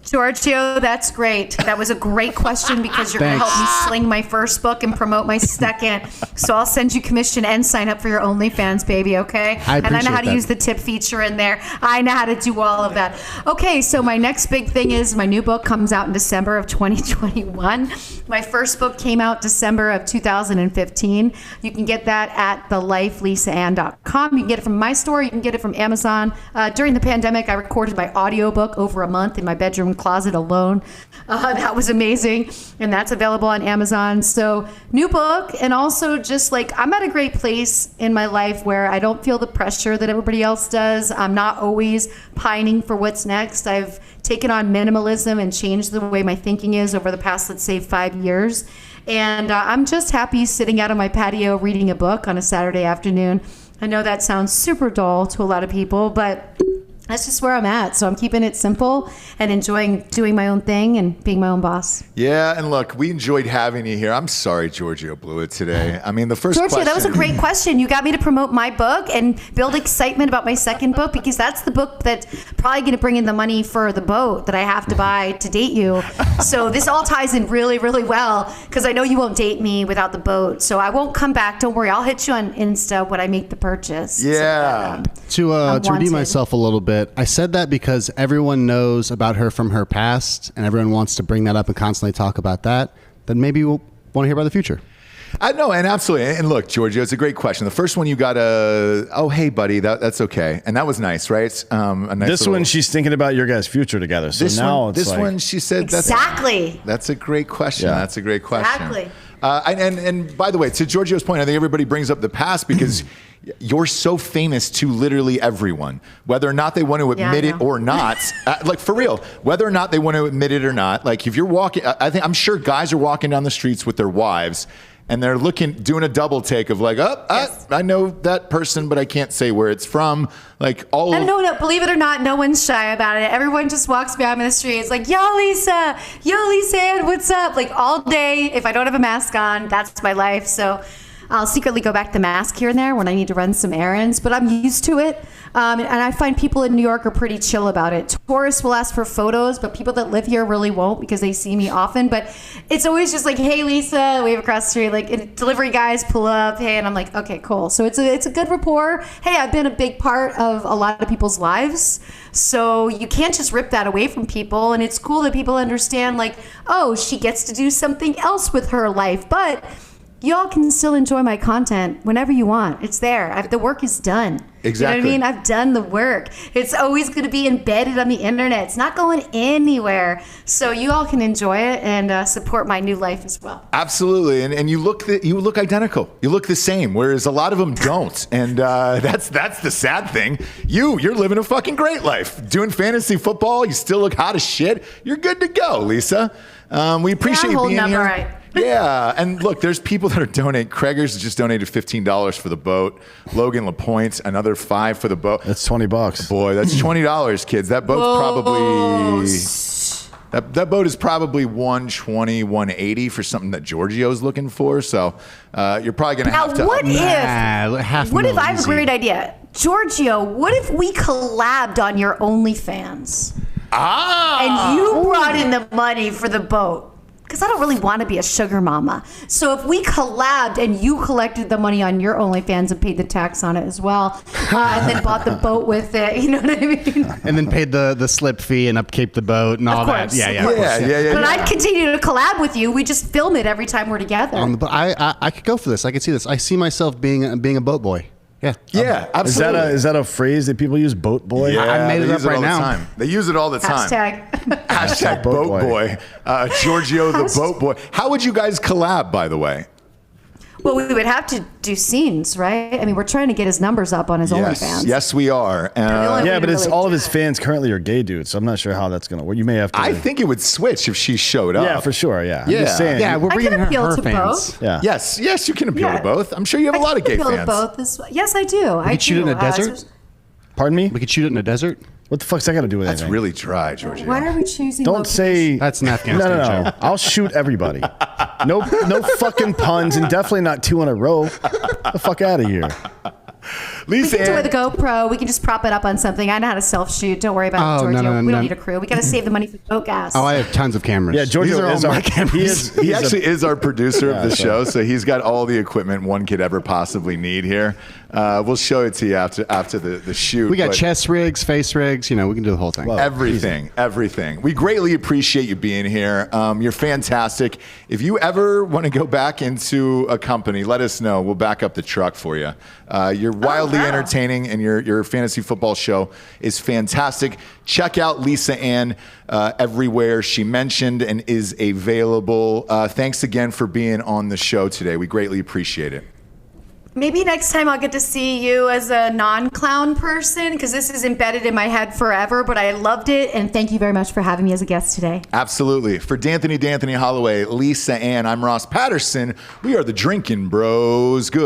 Giorgio, that's great. That was a great question because you're going to help me sling my first book and promote my second. So I'll send you commission and sign up for your OnlyFans, baby, okay? I know how to use the tip feature in there. I know how to do all of that. Okay, so my next big thing is my new book comes out in December of 2021. My first book came out December of 2015. You can get that at thelifelisaann.com. You can get it from my store. You can get it from Amazon. During the pandemic, I recorded my audiobook over a month in my bedroom closet alone. That was amazing. And that's available on Amazon. So new book. And also just I'm at a great place in my life where I don't feel the pressure that everybody else does. I'm not always pining for what's next. I've taken on minimalism and changed the way my thinking is over the past, let's say, 5 years. And I'm just happy sitting out on my patio reading a book on a Saturday afternoon. I know that sounds super dull to a lot of people, but that's just where I'm at. So I'm keeping it simple and enjoying doing my own thing and being my own boss. Yeah, and look, we enjoyed having you here. I'm sorry Giorgio blew it today. I mean, the first Giorgio, question... that was a great question. You got me to promote my book and build excitement about my second book because that's the book that's probably going to bring in the money for the boat that I have to buy to date you. So this all ties in really, really well because I know you won't date me without the boat. So I won't come back. Don't worry. I'll hit you on Insta when I make the purchase. Yeah. So that, to redeem myself a little bit, I said that because everyone knows about her from her past and everyone wants to bring that up and constantly talk about that. Then maybe we'll want to hear about the future. I know, and absolutely. And look, Giorgio, it's a great question. The first one you got oh, hey, buddy, that's okay. And that was nice, right? This one, she's thinking about your guys' future together. So this one, she said, exactly. That's a great question. Yeah. That's a great question. Exactly. And by the way, to Giorgio's point, I think everybody brings up the past because you're so famous to literally everyone, whether or not they want to admit it or not. For real, whether or not they want to admit it or not. If you're walking, I'm sure guys are walking down the streets with their wives, and they're doing a double take of like, I know that person, but I can't say where it's from. Like all. And no, believe it or not, no one's shy about it. Everyone just walks by me in the street. It's like, yo, Lisa, Ann, what's up? Like all day, if I don't have a mask on, that's my life. So I'll secretly go back to the mask here and there when I need to run some errands, but I'm used to it. And I find people in New York are pretty chill about it. Tourists will ask for photos, but people that live here really won't because they see me often. But it's always just like, hey, Lisa, wave across the street. Like, and delivery guys pull up, hey, and I'm like, okay, cool. So it's a good rapport. Hey, I've been a big part of a lot of people's lives. So you can't just rip that away from people. And it's cool that people understand, like, oh, she gets to do something else with her life. But y'all can still enjoy my content whenever you want. It's there. The work is done. Exactly. You know what I mean? I've done the work. It's always going to be embedded on the internet. It's not going anywhere. So you all can enjoy it and support my new life as well. Absolutely, and you look identical. You look the same, whereas a lot of them don't, and that's the sad thing. You're living a fucking great life, doing fantasy football. You still look hot as shit. You're good to go, Lisa. We appreciate you being here. All right. Yeah, and look, there's people that are donating. Craigers just donated $15 for the boat. Logan LaPointe, another $5 for the boat. That's $20. Boy, that's $20, kids. That boat's probably that boat is probably $120, $180 for something that Giorgio's looking for. So you're probably gonna have to. What if I have a great idea, Giorgio? What if we collabed on your OnlyFans? And you brought in the money for the boat. Because I don't really want to be a sugar mama. So if we collabed and you collected the money on your OnlyFans and paid the tax on it as well, and then bought the boat with it, you know what I mean? And then paid the slip fee and upkeep the boat and all that. Yeah. But I'd continue to collab with you. We just film it every time we're together. I could go for this. I could see this. I see myself being a boat boy. Yeah. Yeah, absolutely. Is that a phrase that people use, boat boy? Yeah, I made it up right now. They use it all the time. Hashtag boat boy. Giorgio the boat boy. How would you guys collab, by the way? Well, we would have to do scenes, right? I mean, we're trying to get his numbers up on his OnlyFans. Yes, we are. Yeah, but it's all of his fans currently are gay dudes, so I'm not sure how that's going to work. You may have to. I think it would switch if she showed up. Yeah, for sure. Yeah. I'm Yeah. just saying. Yeah, we're bringing I can appeal her to fans. both. Yeah. Yes, you can appeal to both. I'm sure you have a lot of gay appeal fans. to both as well. Yes, I do. We could shoot it in a desert. Pardon me? We could shoot it in a desert. What the fuck's that got to do with That's anything? really dry, Giorgio. Why are we choosing? Don't say. That's an Afghanistan No. show. I'll shoot everybody. No fucking puns, and definitely not 2 in a row. Get the fuck out of here. We Lisa can do it Ann, with a GoPro. We can just prop it up on something. I know how to self-shoot. Don't worry about it, Giorgio. no, we no. don't need a crew. We got to save the money for boat gas. Oh, I have tons of cameras. Yeah, Giorgio These are is all our my cameras. he actually is our producer of the show, so he's got all the equipment one could ever possibly need here. We'll show it to you after the shoot. We got but chest rigs, face rigs. You know, we can do the whole thing. everything. We greatly appreciate you being here. You're fantastic. If you ever want to go back into a company, let us know. We'll back up the truck for you. You're wildly entertaining, and your fantasy football show is fantastic. Check out Lisa Ann everywhere she mentioned and is available. Thanks again for being on the show today. We greatly appreciate it. Maybe next time I'll get to see you as a non-clown person, because this is embedded in my head forever, but I loved it, and thank you very much for having me as a guest today. Absolutely. For D'Anthony Holloway, Lisa Ann, I'm Ross Patterson. We are the Drinkin' Bros. Good.